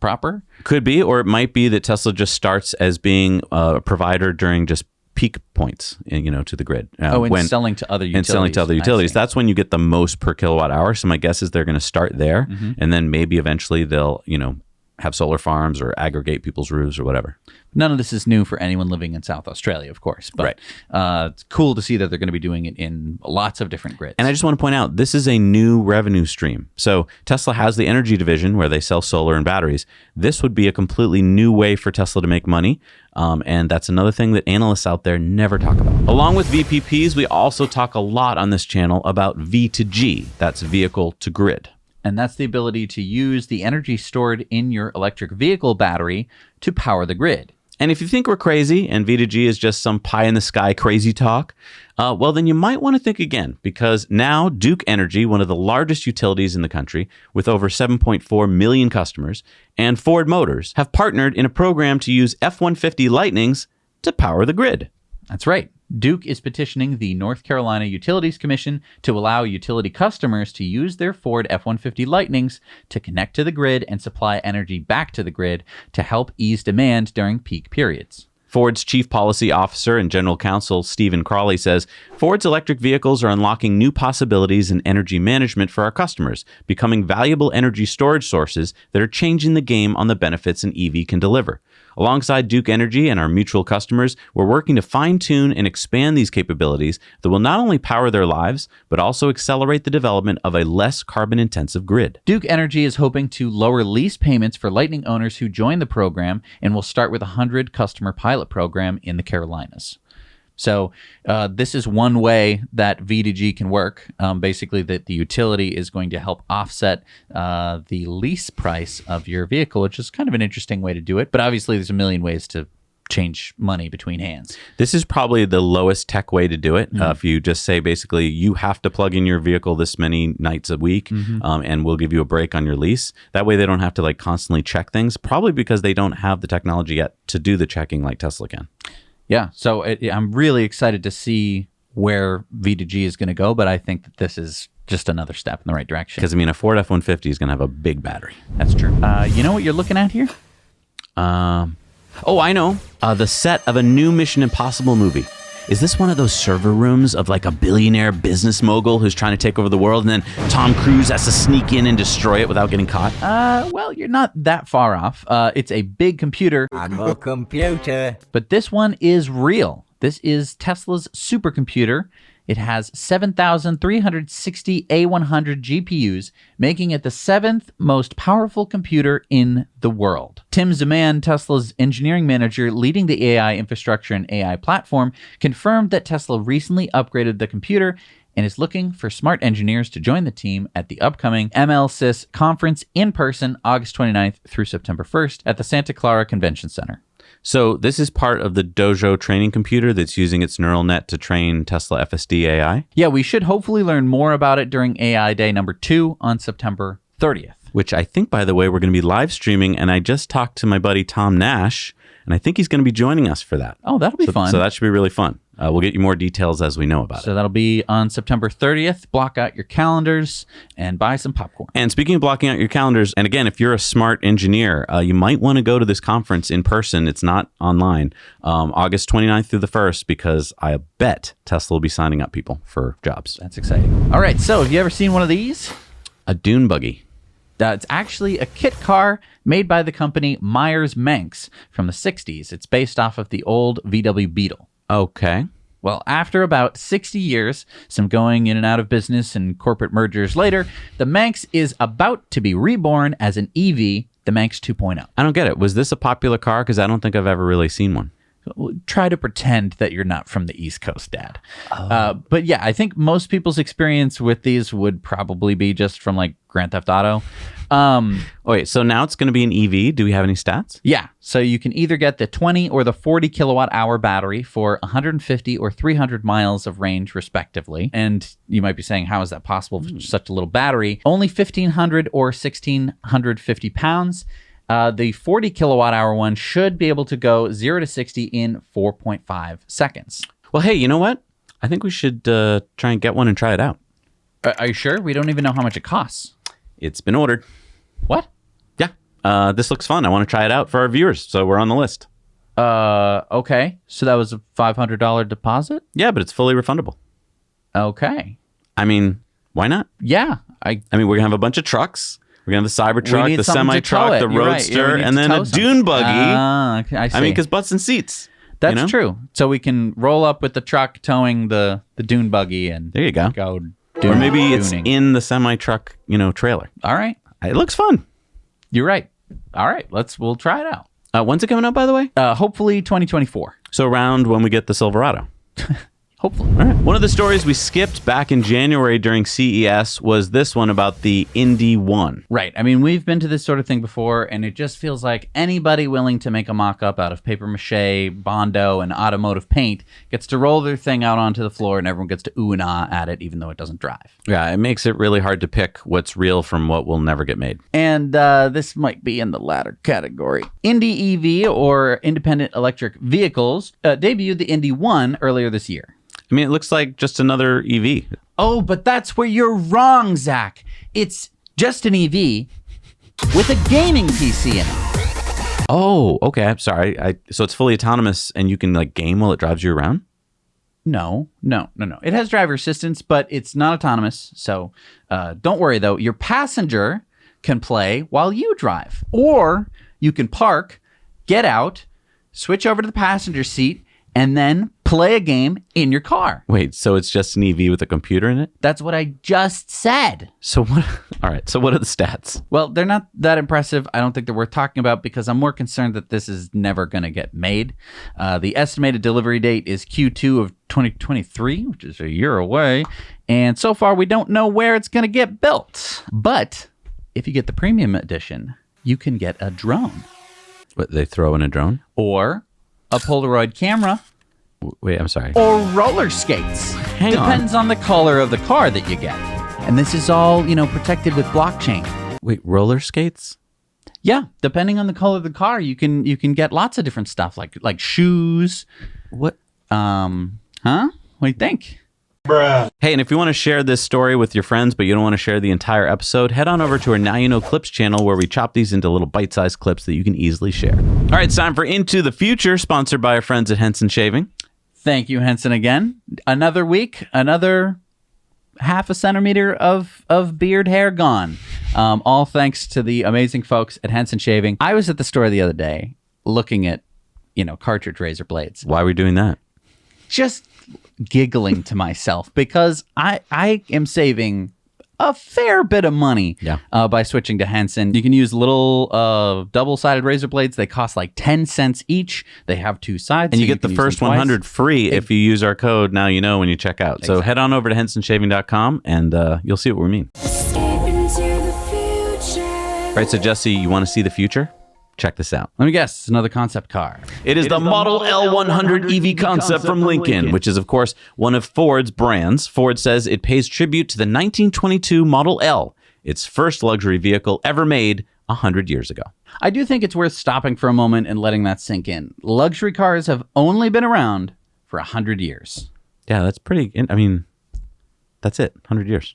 proper. Could be, or it might be that Tesla just starts as being a provider during just peak points, to the grid. Selling to other utilities. And selling to other utilities. That's when you get the most per kilowatt hour. So my guess is they're going to start there, and then maybe eventually they'll, have solar farms or aggregate people's roofs or whatever. None of this is new for anyone living in South Australia, of course. But it's cool to see that they're going to be doing it in lots of different grids. And I just want to point out, this is a new revenue stream. So Tesla has the energy division where they sell solar and batteries. This would be a completely new way for Tesla to make money. And that's another thing that analysts out there never talk about. Along with VPPs, we also talk a lot on this channel about V2G. That's vehicle to grid. And that's the ability to use the energy stored in your electric vehicle battery to power the grid. And if you think we're crazy and V2G is just some pie-in-the-sky crazy talk, well, then you might want to think again, because now Duke Energy, one of the largest utilities in the country with over 7.4 million customers, and Ford Motors have partnered in a program to use F-150 Lightnings to power the grid. That's right. Duke is petitioning the North Carolina Utilities Commission to allow utility customers to use their Ford F-150 Lightnings to connect to the grid and supply energy back to the grid to help ease demand during peak periods. Ford's Chief Policy Officer and General Counsel Stephen Crawley says, Ford's electric vehicles are unlocking new possibilities in energy management for our customers, becoming valuable energy storage sources that are changing the game on the benefits an EV can deliver. Alongside Duke Energy and our mutual customers, we're working to fine-tune and expand these capabilities that will not only power their lives, but also accelerate the development of a less carbon-intensive grid. Duke Energy is hoping to lower lease payments for Lightning owners who join the program and will start with a 100 customer pilot program in the Carolinas. So this is one way that V2G can work. Basically, that the utility is going to help offset the lease price of your vehicle, which is kind of an interesting way to do it. But obviously, there's a million ways to change money between hands. This is probably the lowest tech way to do it. If you just say, basically, you have to plug in your vehicle this many nights a week, and we'll give you a break on your lease. That way, they don't have to constantly check things, probably because they don't have the technology yet to do the checking like Tesla can. Yeah, so I'm really excited to see where V2G is going to go, but I think that this is just another step in the right direction. Because, a Ford F-150 is going to have a big battery. That's true. You know what you're looking at here? I know. The set of a new Mission Impossible movie. Is this one of those server rooms of a billionaire business mogul who's trying to take over the world, and then Tom Cruise has to sneak in and destroy it without getting caught? Well, you're not that far off. It's a big computer. I'm a computer. But this one is real. This is Tesla's supercomputer. It has 7,360 A100 GPUs, making it the 7th most powerful computer in the world. Tim Zaman, Tesla's engineering manager leading the AI infrastructure and AI platform, confirmed that Tesla recently upgraded the computer and is looking for smart engineers to join the team at the upcoming MLSys conference in person August 29th through September 1st at the Santa Clara Convention Center. So this is part of the Dojo training computer that's using its neural net to train Tesla FSD AI? Yeah, we should hopefully learn more about it during AI Day number 2 on September 30th. Which I think, by the way, we're going to be live streaming. And I just talked to my buddy Tom Nash and I think he's going to be joining us for that. Oh, that'll be fun. So that should be really fun. We'll get you more details as we know about it. So that'll be on September 30th. Block out your calendars and buy some popcorn. And speaking of blocking out your calendars, and again, if you're a smart engineer, you might want to go to this conference in person. It's not online. August 29th through the 1st, because I bet Tesla will be signing up people for jobs. That's exciting. All right. So have you ever seen one of these? A dune buggy. It's actually a kit car made by the company Manx from the 60s. It's based off of the old VW Beetle. Okay. Well, after about 60 years, some going in and out of business and corporate mergers later, the Manx is about to be reborn as an EV, the Manx 2.0. I don't get it. Was this a popular car? Because I don't think I've ever really seen one. Try to pretend that you're not from the East Coast, Dad. But yeah, I think most people's experience with these would probably be just from like Grand Theft Auto. Wait, so now it's going to be an EV. Do we have any stats? Yeah, so you can either get the 20 or the 40 kilowatt hour battery for 150 or 300 miles of range, respectively. And you might be saying, how is that possible for such a little battery? Only 1,500 or 1,650 pounds. The 40 kilowatt hour one should be able to go 0 to 60 in 4.5 seconds. Well, hey, you know what? I think we should try and get one and try it out. Are you sure? We don't even know how much it costs. It's been ordered. What? Yeah. This looks fun. I want to try it out for our viewers, so we're on the list. Okay. So that was a $500 deposit? Yeah, but it's fully refundable. Okay. I mean, why not? Yeah. I mean, we're going to have a bunch of trucks. We're going to have the We Cybertruck, need the something to tow semi-truck, it. the You're right. roadster, Yeah, we need and to then tow a something. dune buggy. Okay, I see. I mean, because butts and seats. That's you know? true. So we can roll up with the truck towing the dune buggy and There you go. go Or maybe it's dooning. in the semi-truck, trailer. All right. It looks fun. You're right. All right. We'll try it out. When's it coming out, by the way? Hopefully 2024. So around when we get the Silverado. Hopefully. All right. One of the stories we skipped back in January during CES was this one about the Indi One. Right. I mean, we've been to this sort of thing before, and it just feels like anybody willing to make a mock-up out of paper mache, Bondo, and automotive paint gets to roll their thing out onto the floor, and everyone gets to ooh and ah at it, even though it doesn't drive. Yeah, it makes it really hard to pick what's real from what will never get made. And this might be in the latter category. Indi EV, or Independent Electric Vehicles, debuted the Indi One earlier this year. I mean, it looks like just another EV. Oh, but that's where you're wrong, Zach. It's just an EV with a gaming PC in it. Oh, okay. I'm sorry. So it's fully autonomous and you can game while it drives you around? No. It has driver assistance, but it's not autonomous. So don't worry, though. Your passenger can play while you drive. Or you can park, get out, switch over to the passenger seat, and then play a game in your car. Wait, so it's just an EV with a computer in it? That's what I just said. So what? All right. So what are the stats? Well, they're not that impressive. I don't think they're worth talking about because I'm more concerned that this is never going to get made. The estimated delivery date is Q2 of 2023, which is a year away. And so far, we don't know where it's going to get built. But if you get the premium edition, you can get a drone. What, they throw in a drone? Or a Polaroid camera. Wait, I'm sorry. Or roller skates. Hang on. Depends on the color of the car that you get. And this is all, protected with blockchain. Wait, roller skates? Yeah, depending on the color of the car, you can get lots of different stuff like shoes. What? Huh? What do you think? Hey, and if you want to share this story with your friends, but you don't want to share the entire episode, head on over to our Now You Know Clips channel where we chop these into little bite-sized clips that you can easily share. All right, it's time for Into the Future, sponsored by our friends at Henson Shaving. Thank you, Henson, again. Another week, another half a centimeter of beard hair gone. All thanks to the amazing folks at Henson Shaving. I was at the store the other day looking at, cartridge razor blades. Why are we doing that? Just giggling to myself because I am saving a fair bit of money by switching to Henson. You can use little double-sided razor blades. They cost like 10 cents each. They have two sides. And so you get the first 100 free if you use our code Now You Know when you check out. So head on over to hensonshaving.com and you'll see what we mean. Right, so Jesse, you want to see the future? Check this out. Let me guess. It's another concept car. It is the Model L100 EV concept from Lincoln, which is, of course, one of Ford's brands. Ford says it pays tribute to the 1922 Model L, its first luxury vehicle ever made 100 years ago. I do think it's worth stopping for a moment and letting that sink in. Luxury cars have only been around for 100 years. Yeah, that's pretty. I mean, that's it. 100 years.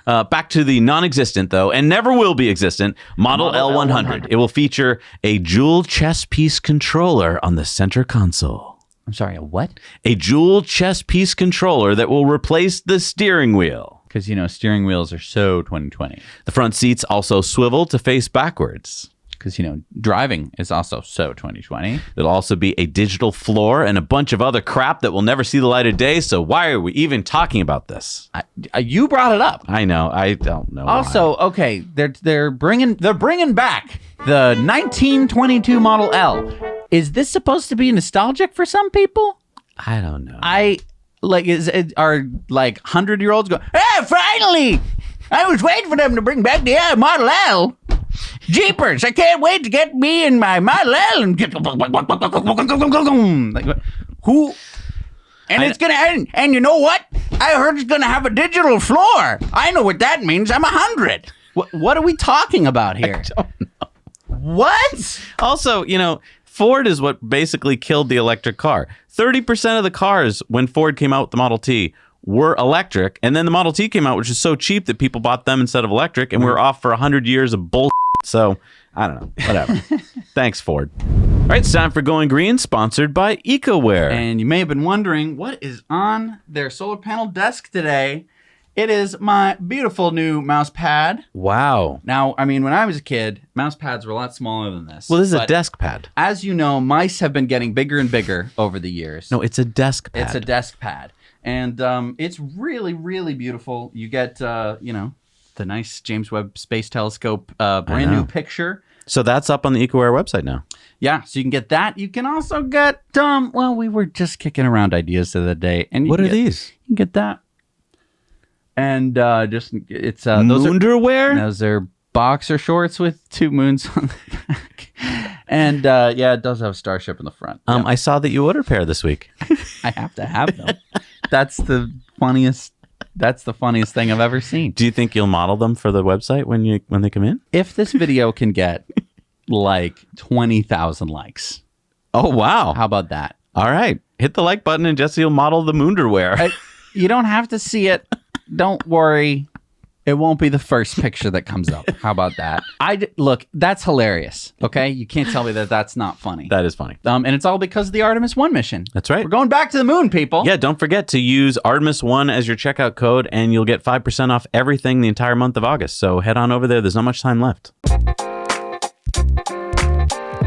Back to the non-existent, though, and never will be existent, Model L100. It will feature a dual chess piece controller on the center console. I'm sorry, a what? A dual chess piece controller that will replace the steering wheel. Because, steering wheels are so 2020. The front seats also swivel to face backwards. Because, driving is also so 2020. There'll also be a digital floor and a bunch of other crap that will never see the light of day. So why are we even talking about this? You brought it up. I know. I don't know. Also, why. okay, they're bringing back the 1922 Model L. Is this supposed to be nostalgic for some people? I don't know. Are 100-year-olds go, hey, finally! I was waiting for them to bring back the Model L. Jeepers, I can't wait to get me in my Model L and get who? And it's gonna and you know what? I heard it's gonna have a digital floor. I know what that means. I'm 100. What are we talking about here? I don't know. What? Also, Ford is what basically killed the electric car. 30% of the cars when Ford came out with the Model T were electric, and then the Model T came out, which is so cheap that people bought them instead of electric, and we were off for 100 years of bull. So, I don't know. Whatever. Thanks, Ford. All right, it's time for Going Green, sponsored by EcoWare. And you may have been wondering, what is on their solar panel desk today? It is my beautiful new mouse pad. Wow. Now, when I was a kid, mouse pads were a lot smaller than this. Well, this is a desk pad. As you know, mice have been getting bigger and bigger over the years. No, it's a desk pad. It's a desk pad. And it's really, really beautiful. You get, the nice James Webb Space Telescope brand new picture. So that's up on the EcoWare website now. Yeah, so you can get that. You can also get, we were just kicking around ideas the other day. And what are these? You can get that. And it's Moonderwear? Those are boxer shorts with 2 moons on the back. And it does have a starship in the front. Yeah. I saw that you ordered a pair this week. I have to have them. That's the funniest thing I've ever seen. Do you think you'll model them for the website when they come in? If this video can get 20,000 likes. Oh, wow. How about that? All right. Hit the like button and Jesse will model the Moonderwear. You don't have to see it. Don't worry. It won't be the first picture that comes up. How about that? Look, that's hilarious. Okay? You can't tell me that that's not funny. That is funny. And it's all because of the Artemis 1 mission. That's right. We're going back to the moon, people. Yeah, don't forget to use Artemis 1 as your checkout code and you'll get 5% off everything the entire month of August. So head on over there. There's not much time left.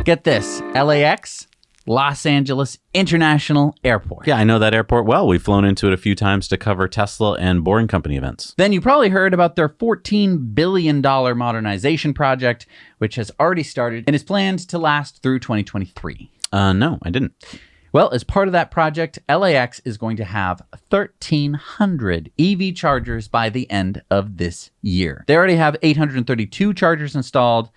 Get this. LAX, Los Angeles International Airport. Yeah, I know that airport well. We've flown into it a few times to cover Tesla and Boring Company events. Then you probably heard about their $14 billion modernization project, which has already started and is planned to last through 2023. No, I didn't. Well, as part of that project, LAX is going to have 1,300 EV chargers by the end of this year. They already have 832 chargers installed.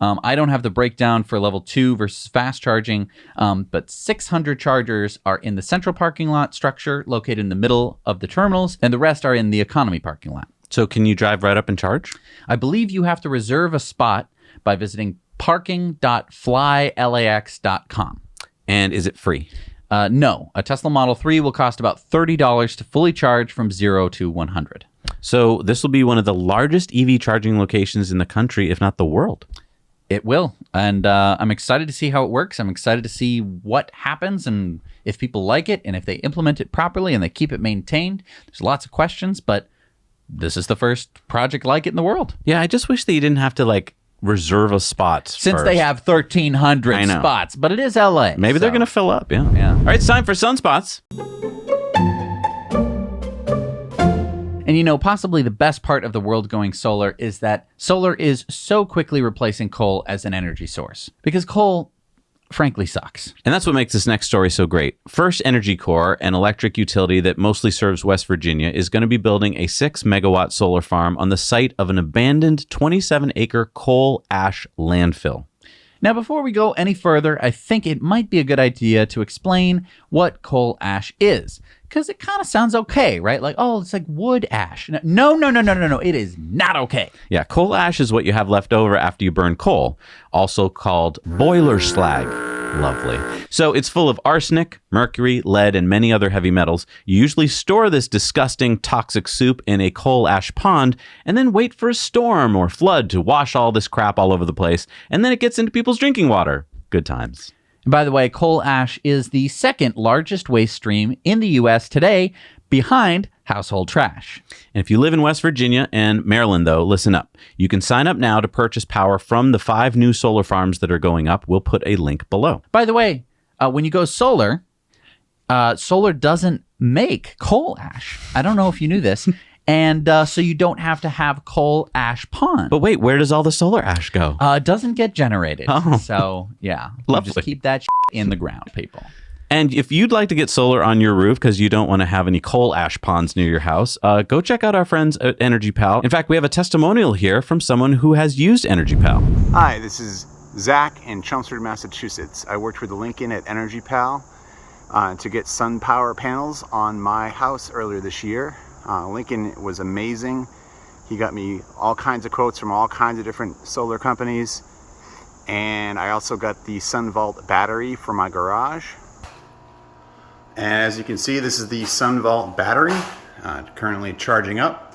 I don't have the breakdown for level 2 versus fast charging, but 600 chargers are in the central parking lot structure located in the middle of the terminals, and the rest are in the economy parking lot. So can you drive right up and charge? I believe you have to reserve a spot by visiting parking.flylax.com. And is it free? No. A Tesla Model 3 will cost about $30 to fully charge from 0 to 100. So this will be one of the largest EV charging locations in the country, if not the world. It will. And I'm excited to see how it works. I'm excited to see what happens and if people like it and if they implement it properly and they keep it maintained. There's lots of questions, but this is the first project like it in the world. Yeah, I just wish that you didn't have to reserve a spot since first. They have 1,300 spots, but it is LA. Maybe they're going to fill up. Yeah. Yeah. All right, it's time for Sunspots. And possibly the best part of the world going solar is that solar is so quickly replacing coal as an energy source. Because coal, frankly, sucks. And that's what makes this next story so great. FirstEnergy Corp, an electric utility that mostly serves West Virginia, is going to be building a 6-megawatt solar farm on the site of an abandoned 27-acre coal ash landfill. Now, before we go any further, I think it might be a good idea to explain what coal ash is. because it kind of sounds okay, right? Like, oh, it's like wood ash. No. It is not okay. Yeah, coal ash is what you have left over after you burn coal, also called boiler slag. Lovely. So it's full of arsenic, mercury, lead, and many other heavy metals. You usually store this disgusting toxic soup in a coal ash pond and then wait for a storm or flood to wash all this crap all over the place. And then it gets into people's drinking water. Good times. And by the way, coal ash is the second largest waste stream in the U.S. today, behind household trash. And if you live in West Virginia and Maryland, though, listen up. You can sign up now to purchase power from the 5 new solar farms that are going up. We'll put a link below. By the way, when you go solar, solar doesn't make coal ash. I don't know if you knew this. And so you don't have to have coal ash pond. But wait, where does all the solar ash go? It doesn't get generated. Oh. So, yeah. You Lovely. just keep that in the ground, people. And if you'd like to get solar on your roof because you don't want to have any coal ash ponds near your house, go check out our friends at EnergyPal. In fact, we have a testimonial here from someone who has used EnergyPal. Hi, this is Zach in Chelmsford, Massachusetts. I worked with Lincoln at EnergyPal to get sun power panels on my house earlier this year. Lincoln was amazing. He got me all kinds of quotes from all kinds of different solar companies. And I also got the SunVault battery for my garage. And as you can see, this is the SunVault battery, currently charging up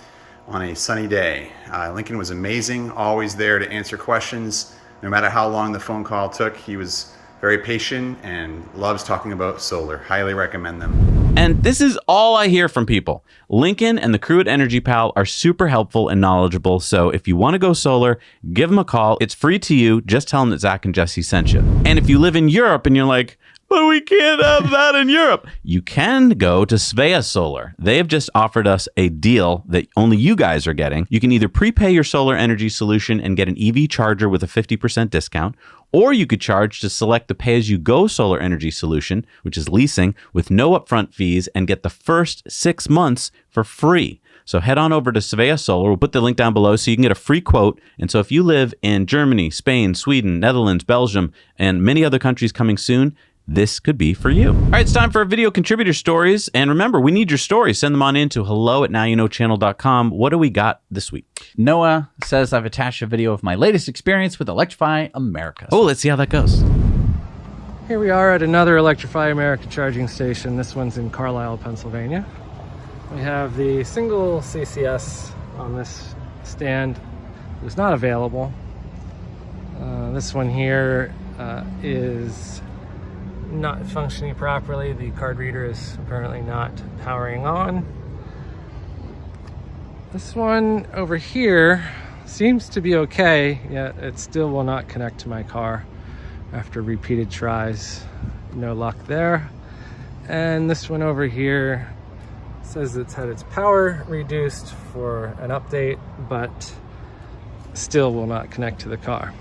on a sunny day. Lincoln was amazing, always there to answer questions. No matter how long the phone call took, he was very patient and loves talking about solar. Highly recommend them. And this is all I hear from people. Lincoln and the crew at EnergyPal are super helpful and knowledgeable. So if you want to go solar, give them a call. It's free to you. Just tell them that Zach and Jesse sent you. And if you live in Europe and you're like, but we can't have that in Europe, you can go to Svea Solar. They have just offered us a deal that only you guys are getting. You can either prepay your solar energy solution and get an EV charger with a 50% discount, or you could charge to select the pay-as-you-go solar energy solution, which is leasing, with no upfront fees and get the first 6 months for free. So head on over to Svea Solar. We'll put the link down below so you can get a free quote. And so if you live in Germany, Spain, Sweden, Netherlands, Belgium, and many other countries coming soon, this could be for you. All right, it's time for our video contributor stories. And remember, we need your stories. Send them on in to hello@nowyouknowchannel.com. What do we got this week? Noah says, I've attached a video of my latest experience with Electrify America. Oh, let's see how that goes. Here we are at another Electrify America charging station. This one's in Carlisle, Pennsylvania. We have the single CCS on this stand. It's not available. This one here is not functioning properly. The card reader is apparently not powering on. This one over here seems to be okay, yet it still will not connect to my car after repeated tries. No luck there. And this one over here says it's had its power reduced for an update, but still will not connect to the car.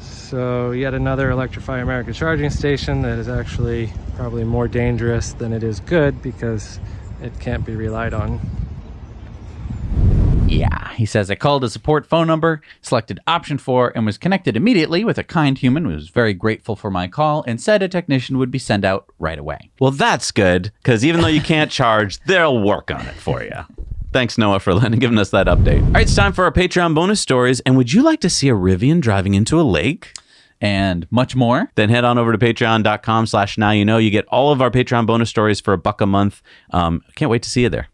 So yet another Electrify America charging station that is actually probably more dangerous than it is good because it can't be relied on. Yeah, he says, I called a support phone number, selected option 4, and was connected immediately with a kind human who was very grateful for my call and said a technician would be sent out right away. Well, that's good, because even though you can't charge, they'll work on it for you. Thanks, Noah, for giving us that update. All right, it's time for our Patreon bonus stories. And would you like to see a Rivian driving into a lake? And much more. Then head on over to patreon.com/nowyouknow. You get all of our Patreon bonus stories for $1 a month. Can't wait to see you there.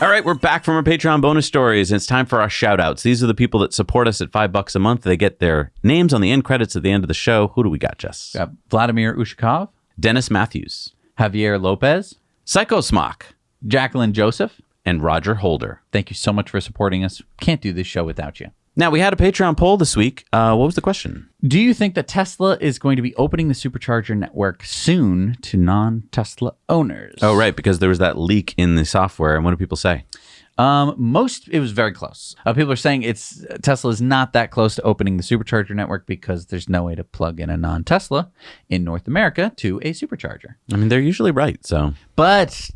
All right, we're back from our Patreon bonus stories, and it's time for our shout-outs. These are the people that support us at $5 a month. They get their names on the end credits at the end of the show. Who do we got, Jess? Got Vladimir Ushakov, Dennis Matthews, Javier Lopez, Psycho Smock, Jacqueline Joseph, and Roger Holder. Thank you so much for supporting us. Can't do this show without you. Now, we had a Patreon poll this week. What was the question? Do you think that Tesla is going to be opening the Supercharger network soon to non-Tesla owners? Oh, right, because there was that leak in the software. And what do people say? It was very close. People are saying Tesla is not that close to opening the Supercharger network because there's no way to plug in a non-Tesla in North America to a Supercharger. I mean, they're usually right, so. But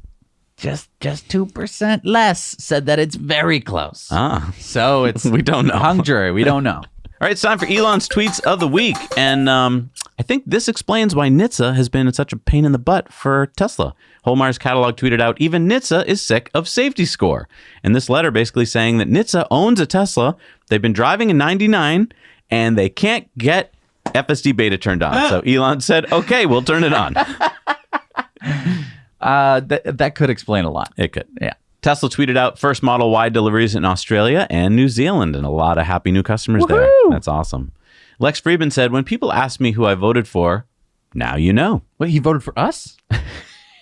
just 2% less said that it's very close. Ah. So it's we don't know. hung jury. We don't know. All right, it's time for Elon's tweets of the week. And I think this explains why NHTSA has been such a pain in the butt for Tesla. Holmeier's catalog tweeted out, even NHTSA is sick of safety score. And this letter basically saying that NHTSA owns a Tesla. They've been driving in 99 and they can't get FSD beta turned on. So Elon said, okay, we'll turn it on. That could explain a lot. It could. Yeah. Tesla tweeted out first Model Y deliveries in Australia and New Zealand, and a lot of happy new customers there. That's awesome. Lex Friedman said, when people ask me who I voted for, now you know. Wait, he voted for us?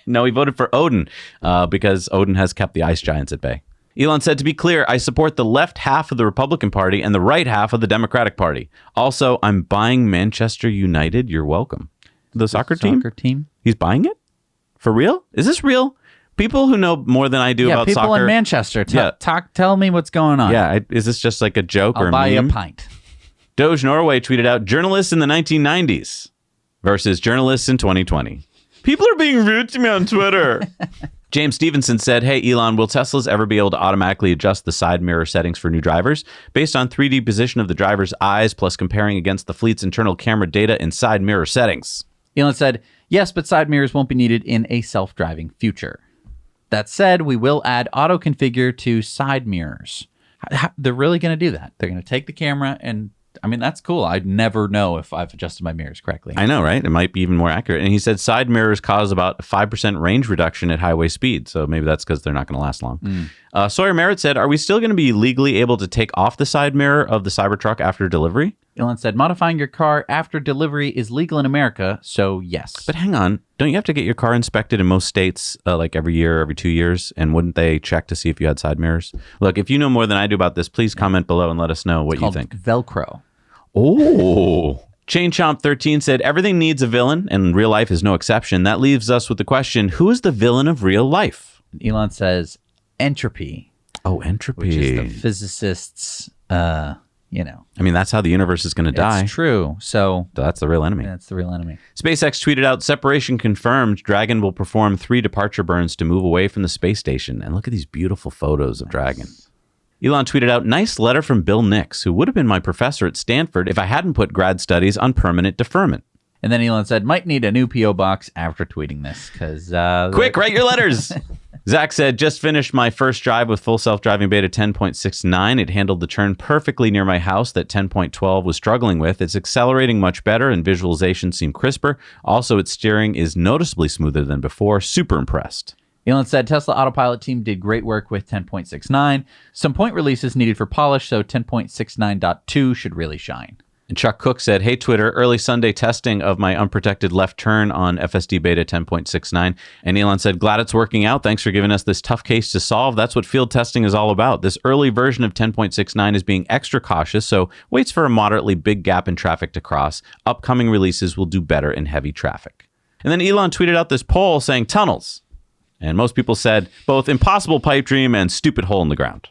No, he voted for Odin because Odin has kept the ice giants at bay. Elon said, to be clear, I support the left half of the Republican Party and the right half of the Democratic Party. Also, I'm buying Manchester United. You're welcome. The soccer team? He's buying it? For real? Is this real? People who know more than I do about people soccer. in Manchester. Tell me what's going on. Yeah, is this just like a joke or a buy meme? a pint. Doge Norway tweeted out, journalists in the 1990s versus journalists in 2020. People are being rude to me on Twitter. James Stevenson said, hey, Elon, will Teslas ever be able to automatically adjust the side mirror settings for new drivers based on 3D position of the driver's eyes plus comparing against the fleet's internal camera data in side mirror settings? Elon said, yes, but side mirrors won't be needed in a self-driving future. That said, we will add auto configure to side mirrors. They're really going to do that. They're going to take the camera and, I mean, that's cool. I'd never know if I've adjusted my mirrors correctly. I know, right? It might be even more accurate. And he said side mirrors cause about a 5% range reduction at highway speed. So maybe that's because they're not going to last long. Sawyer Merritt said, are we still going to be legally able to take off the side mirror of the Cybertruck after delivery? Elon said, modifying your car after delivery is legal in America, so yes. But hang on. Don't you have to get your car inspected in most states like every year, every 2 years? And wouldn't they check to see if you had side mirrors? Look, if you know more than I do about this, please comment below and let us know what you think. Velcro. Oh. Chain Chomp 13 said, everything needs a villain, and real life is no exception. That leaves us with the question, who is the villain of real life? Elon says, entropy. Oh, entropy. Which is the physicists, I mean, that's how the universe is going to die. It's true. So that's the real enemy. That's the real enemy. SpaceX tweeted out, separation confirmed. Dragon will perform 3 departure burns to move away from the space station. And look at these beautiful photos of Dragon. Elon tweeted out, nice letter from Bill Nix, who would have been my professor at Stanford if I hadn't put grad studies on permanent deferment. And then Elon said, might need a new P.O. box after tweeting this, because... Quick, write your letters! Zach said, just finished my first drive with full self-driving beta 10.69. It handled the turn perfectly near my house that 10.12 was struggling with. It's accelerating much better and visualizations seem crisper. Also, its steering is noticeably smoother than before. Super impressed. Elon said, Tesla Autopilot team did great work with 10.69. Some point releases needed for polish, so 10.69.2 should really shine. And Chuck Cook said, hey, Twitter, early Sunday testing of my unprotected left turn on FSD beta 10.69. And Elon said, glad it's working out. Thanks for giving us this tough case to solve. That's what field testing is all about. This early version of 10.69 is being extra cautious, so waits for a moderately big gap in traffic to cross. Upcoming releases will do better in heavy traffic. And then Elon tweeted out this poll saying tunnels. And most people said both impossible pipe dream and stupid hole in the ground.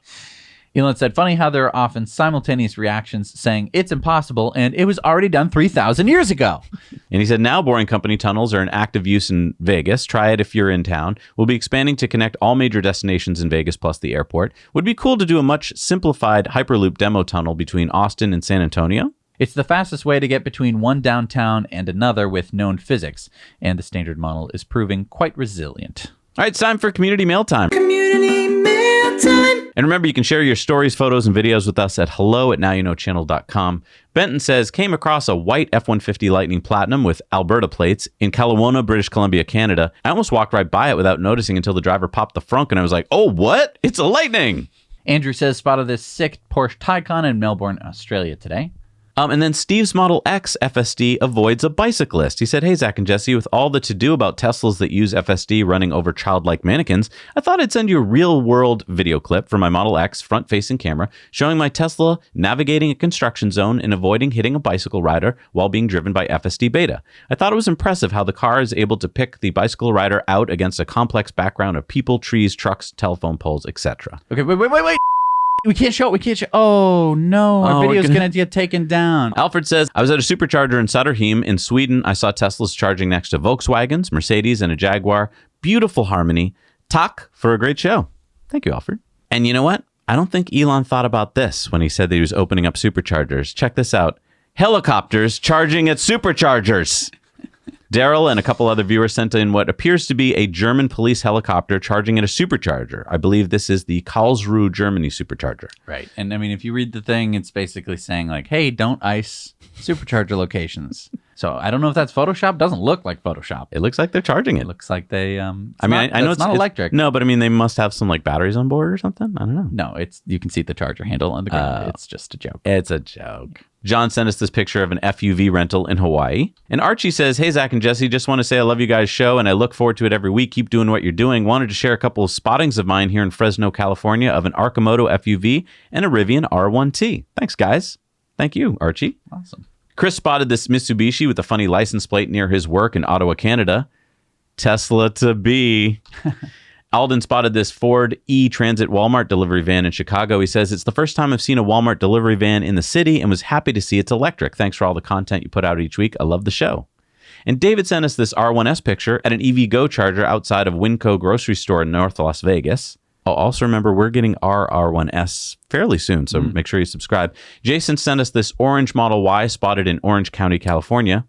Elon said, funny how there are often simultaneous reactions saying it's impossible and it was already done 3,000 years ago. And he said, now Boring Company tunnels are in active use in Vegas. Try it if you're in town. We'll be expanding to connect all major destinations in Vegas plus the airport. Would be cool to do a much simplified Hyperloop demo tunnel between Austin and San Antonio. It's the fastest way to get between one downtown and another with known physics, and the standard model is proving quite resilient. All right, it's time for Community Mail Time. Community Mail Time. And remember, you can share your stories, photos, and videos with us at hello@nowyouknowchannel.com. Benton says, came across a white F-150 Lightning Platinum with Alberta plates in Kelowna, British Columbia, Canada. I almost walked right by it without noticing until the driver popped the frunk, and I was like, oh, what? It's a Lightning! Andrew says, spotted this sick Porsche Taycan in Melbourne, Australia today. And then Steve's Model X FSD avoids a bicyclist. He said, hey, Zach and Jesse, with all the to-do about Teslas that use FSD running over childlike mannequins, I thought I'd send you a real-world video clip from my Model X front-facing camera showing my Tesla navigating a construction zone and avoiding hitting a bicycle rider while being driven by FSD beta. I thought it was impressive how the car is able to pick the bicycle rider out against a complex background of people, trees, trucks, telephone poles, etc. Okay, wait. We can't show it. Oh, no. Our video's going to get taken down. Alfred says, I was at a Supercharger in Söderholm in Sweden. I saw Teslas charging next to Volkswagens, Mercedes, and a Jaguar. Beautiful harmony. Tack for a great show. Thank you, Alfred. And you know what? I don't think Elon thought about this when he said that he was opening up superchargers. Check this out. Helicopters charging at superchargers. Daryl and a couple other viewers sent in what appears to be a German police helicopter charging at a supercharger. I believe this is the Karlsruhe, Germany supercharger. Right. And I mean, if you read the thing, it's basically saying like, hey, don't ice supercharger locations. So I don't know if that's Photoshop. Doesn't look like Photoshop. It looks like they're charging it. It looks like they. I know it's not electric. No, but I mean, they must have some like batteries on board or something. I don't know. No, you can see the charger handle on the ground. It's just a joke. It's a joke. John sent us this picture of an FUV rental in Hawaii. And Archie says, hey, Zach and Jesse, just want to say I love you guys' show and I look forward to it every week. Keep doing what you're doing. Wanted to share a couple of spottings of mine here in Fresno, California of an Arcimoto FUV and a Rivian R1T. Thanks, guys. Thank you, Archie. Awesome. Chris spotted this Mitsubishi with a funny license plate near his work in Ottawa, Canada. Tesla to be. Alden spotted this Ford E-Transit Walmart delivery van in Chicago. He says, it's the first time I've seen a Walmart delivery van in the city and was happy to see it's electric. Thanks for all the content you put out each week. I love the show. And David sent us this R1S picture at an EV Go charger outside of Winco grocery store in North Las Vegas. I'll also remember we're getting our R1S fairly soon, so make sure you subscribe. Jason sent us this orange Model Y spotted in Orange County, California.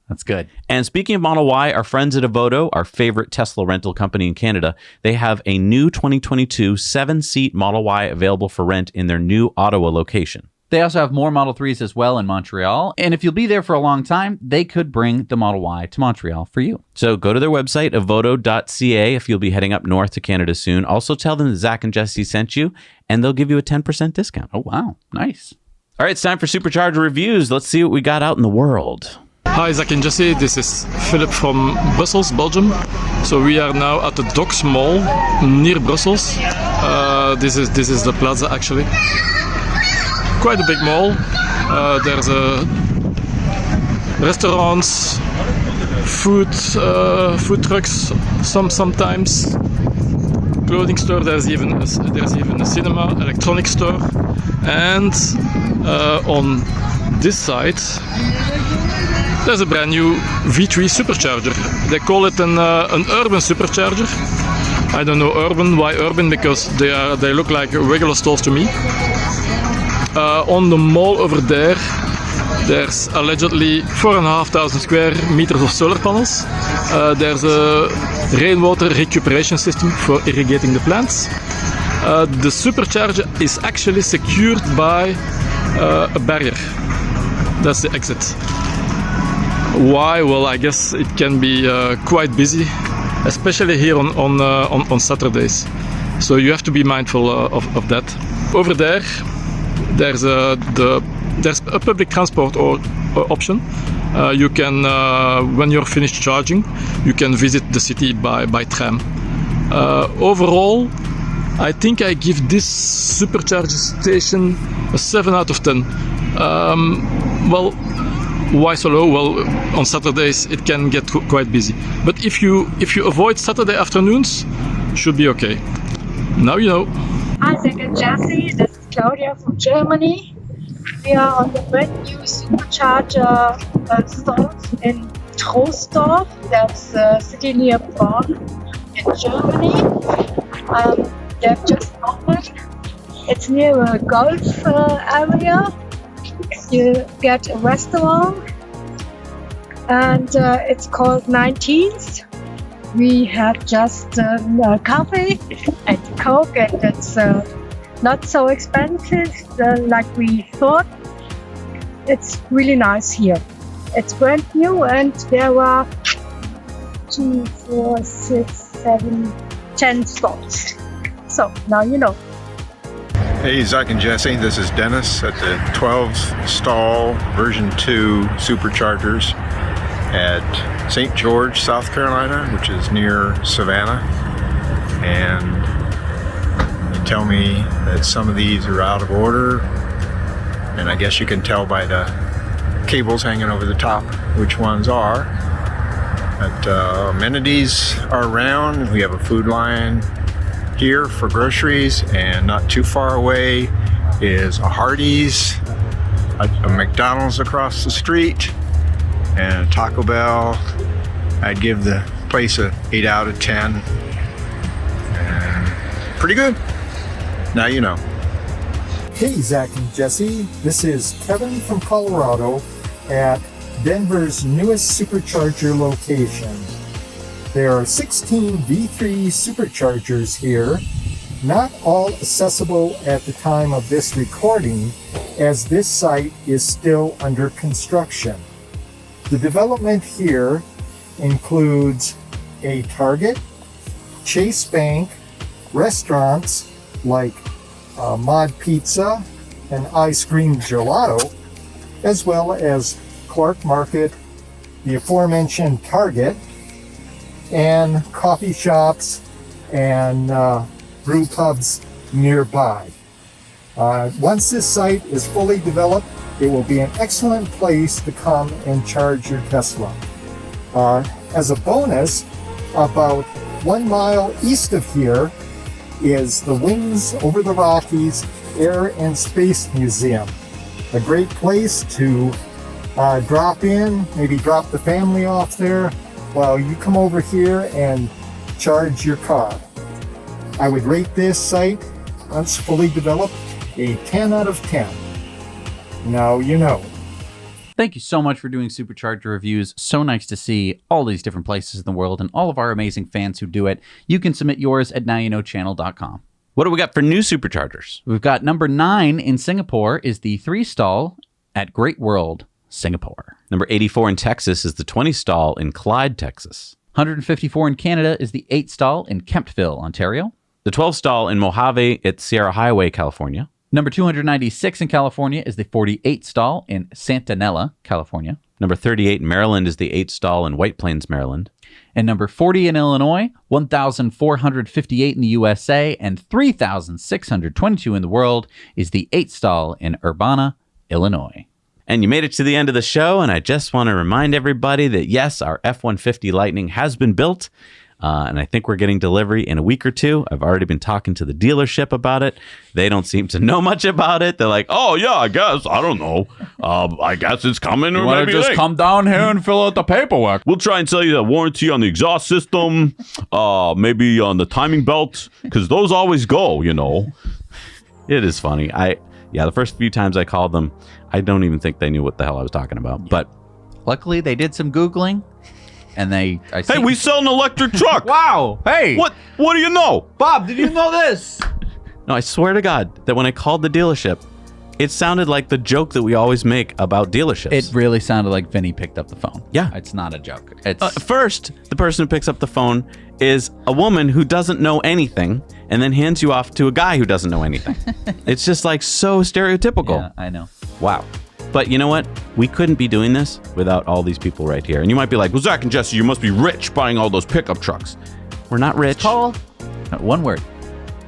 That's good. And speaking of Model Y, our friends at Avoto, our favorite Tesla rental company in Canada, they have a new 2022 7-seat Model Y available for rent in their new Ottawa location. They also have more Model 3s as well in Montreal. And if you'll be there for a long time, they could bring the Model Y to Montreal for you. So go to their website, avoto.ca, if you'll be heading up north to Canada soon. Also tell them that Zach and Jesse sent you, and they'll give you a 10% discount. Oh, wow. Nice. All right, it's time for Supercharger reviews. Let's see what we got out in the world. Hi, Zach and Jesse. This is Philip from Brussels, Belgium. So we are now at the Docks Mall near Brussels. This is the plaza actually. Quite a big mall. There's restaurants, food trucks, sometimes clothing store. There's even a cinema, electronic store, and on this side there's a brand new V3 supercharger. They call it an urban supercharger. I don't know urban. Why urban? Because they look like regular stores to me. On the mall over there's allegedly 4,500 square meters of solar panels. There's a rainwater recuperation system for irrigating the plants. The supercharger is actually secured by a barrier. That's the exit. Why? Well, I guess it can be quite busy, especially here on Saturdays. So you have to be mindful of that. Over there's a public transport option. You can, when you're finished charging, you can visit the city by tram. Overall, I think I give this supercharger station a 7 out of 10. Well, why so low? Well, on Saturdays it can get quite busy. But if you avoid Saturday afternoons, should be okay. Now you know. Hi, Zach and Jesse. This is Claudia from Germany. We are on the brand new supercharger stores in Troisdorf. That's a city near Bonn in Germany. They've just opened. It's near a golf area. You get a restaurant, and it's called 19th. We had just coffee and Coke, and it's not so expensive like we thought. It's really nice here. It's brand new, and there are 2, 4, 6, 7, 10 stores. So now you know. Hey, Zach and Jesse, this is Dennis at the 12-stall version 2 Superchargers at St. George, South Carolina, which is near Savannah. And you tell me that some of these are out of order, and I guess you can tell by the cables hanging over the top which ones are. But amenities are around. We have a food line here for groceries, and not too far away is a Hardee's, a McDonald's across the street, and a Taco Bell. I'd give the place a 8 out of 10. And pretty good. Now you know. Hey, Zach and Jesse. This is Kevin from Colorado at Denver's newest Supercharger location. There are 16 V3 Superchargers here, not all accessible at the time of this recording, as this site is still under construction. The development here includes a Target, Chase Bank, restaurants like Mod Pizza and Ice Cream Gelato, as well as Clark Market, the aforementioned Target, and coffee shops and brew pubs nearby. Once this site is fully developed, it will be an excellent place to come and charge your Tesla. As a bonus, about 1 mile east of here is the Wings Over the Rockies Air and Space Museum. A great place to drop in, maybe drop the family off there while you come over here and charge your car. I would rate this site, once fully developed, a 10 out of 10. Now you know. Thank you so much for doing Supercharger reviews. So nice to see all these different places in the world and all of our amazing fans who do it. You can submit yours at nowyouknowchannel.com. What do we got for new Superchargers? We've got number 9 in Singapore is the 3-stall at Great World, Singapore. Number 84 in Texas is the 20-stall in Clyde, Texas. 154 in Canada is the 8-stall in Kemptville, Ontario. The 12-stall in Mojave at Sierra Highway, California. Number 296 in California is the 48-stall in Santanella, California. Number 38 in Maryland is the 8-stall in White Plains, Maryland. And number 40 in Illinois, 1,458 in the USA, and 3,622 in the world is the 8-stall in Urbana, Illinois. And you made it to the end of the show, and I just want to remind everybody that, yes, our F-150 Lightning has been built, and I think we're getting delivery in a week or two. I've already been talking to the dealership about it. They don't seem to know much about it. They're like, oh, yeah, I guess. I don't know. I guess it's coming. You want to just come down here and fill out the paperwork? We'll try and sell you a warranty on the exhaust system, maybe on the timing belt, because those always go, you know. It is funny. The first few times I called them, I don't even think they knew what the hell I was talking about. Yeah. But luckily, they did some Googling, and hey, we sell an electric truck. Wow. Hey. What do you know? Bob, did you know this? No, I swear to God that when I called the dealership, it sounded like the joke that we always make about dealerships. It really sounded like Vinny picked up the phone. Yeah. It's not a joke. First, the person who picks up the phone is a woman who doesn't know anything and then hands you off to a guy who doesn't know anything. It's just like so stereotypical. Yeah, I know. Wow. But you know what? We couldn't be doing this without all these people right here. And you might be like, well, Zach and Jesse, you must be rich buying all those pickup trucks. We're not rich. It's called, one word,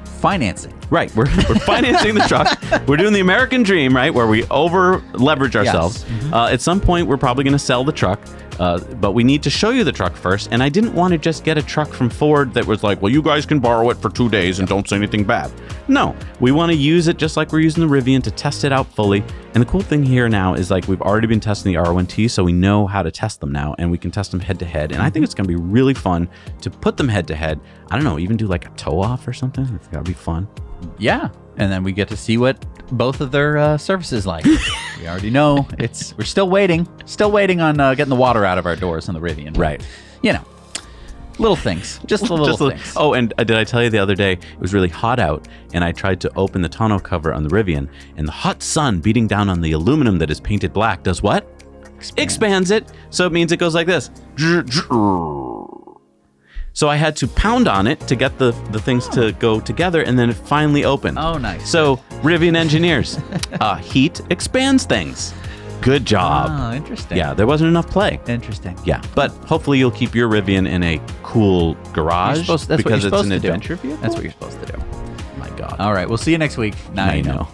financing. Right. We're financing the truck. We're doing the American dream, right? Where we over leverage ourselves. Yes. Mm-hmm. At some point, we're probably going to sell the truck. But we need to show you the truck first. And I didn't want to just get a truck from Ford that was like, well, you guys can borrow it for 2 days and don't say anything bad. No, we want to use it just like we're using the Rivian to test it out fully. And the cool thing here now is like we've already been testing the R1T, so we know how to test them now, and we can test them head to head. And I think it's going to be really fun to put them head to head. I don't know, even do like a tow off or something. It's got to be fun. Yeah. And then we get to see what both of their services like. We already know we're still waiting on getting the water out of our doors on the Rivian. Right. You know, little things, just the little things. Oh, and did I tell you the other day, it was really hot out and I tried to open the tonneau cover on the Rivian, and the hot sun beating down on the aluminum that is painted black does what? Expands it. So it means it goes like this. So I had to pound on it to get the things to go together, and then it finally opened. Oh, nice. So, Rivian engineers, heat expands things. Good job. Oh, interesting. Yeah, there wasn't enough play. Interesting. Yeah, but hopefully you'll keep your Rivian in a cool garage because it's an adventure vehicle. That's what you're supposed to do. My God. All right, we'll see you next week. Now you know.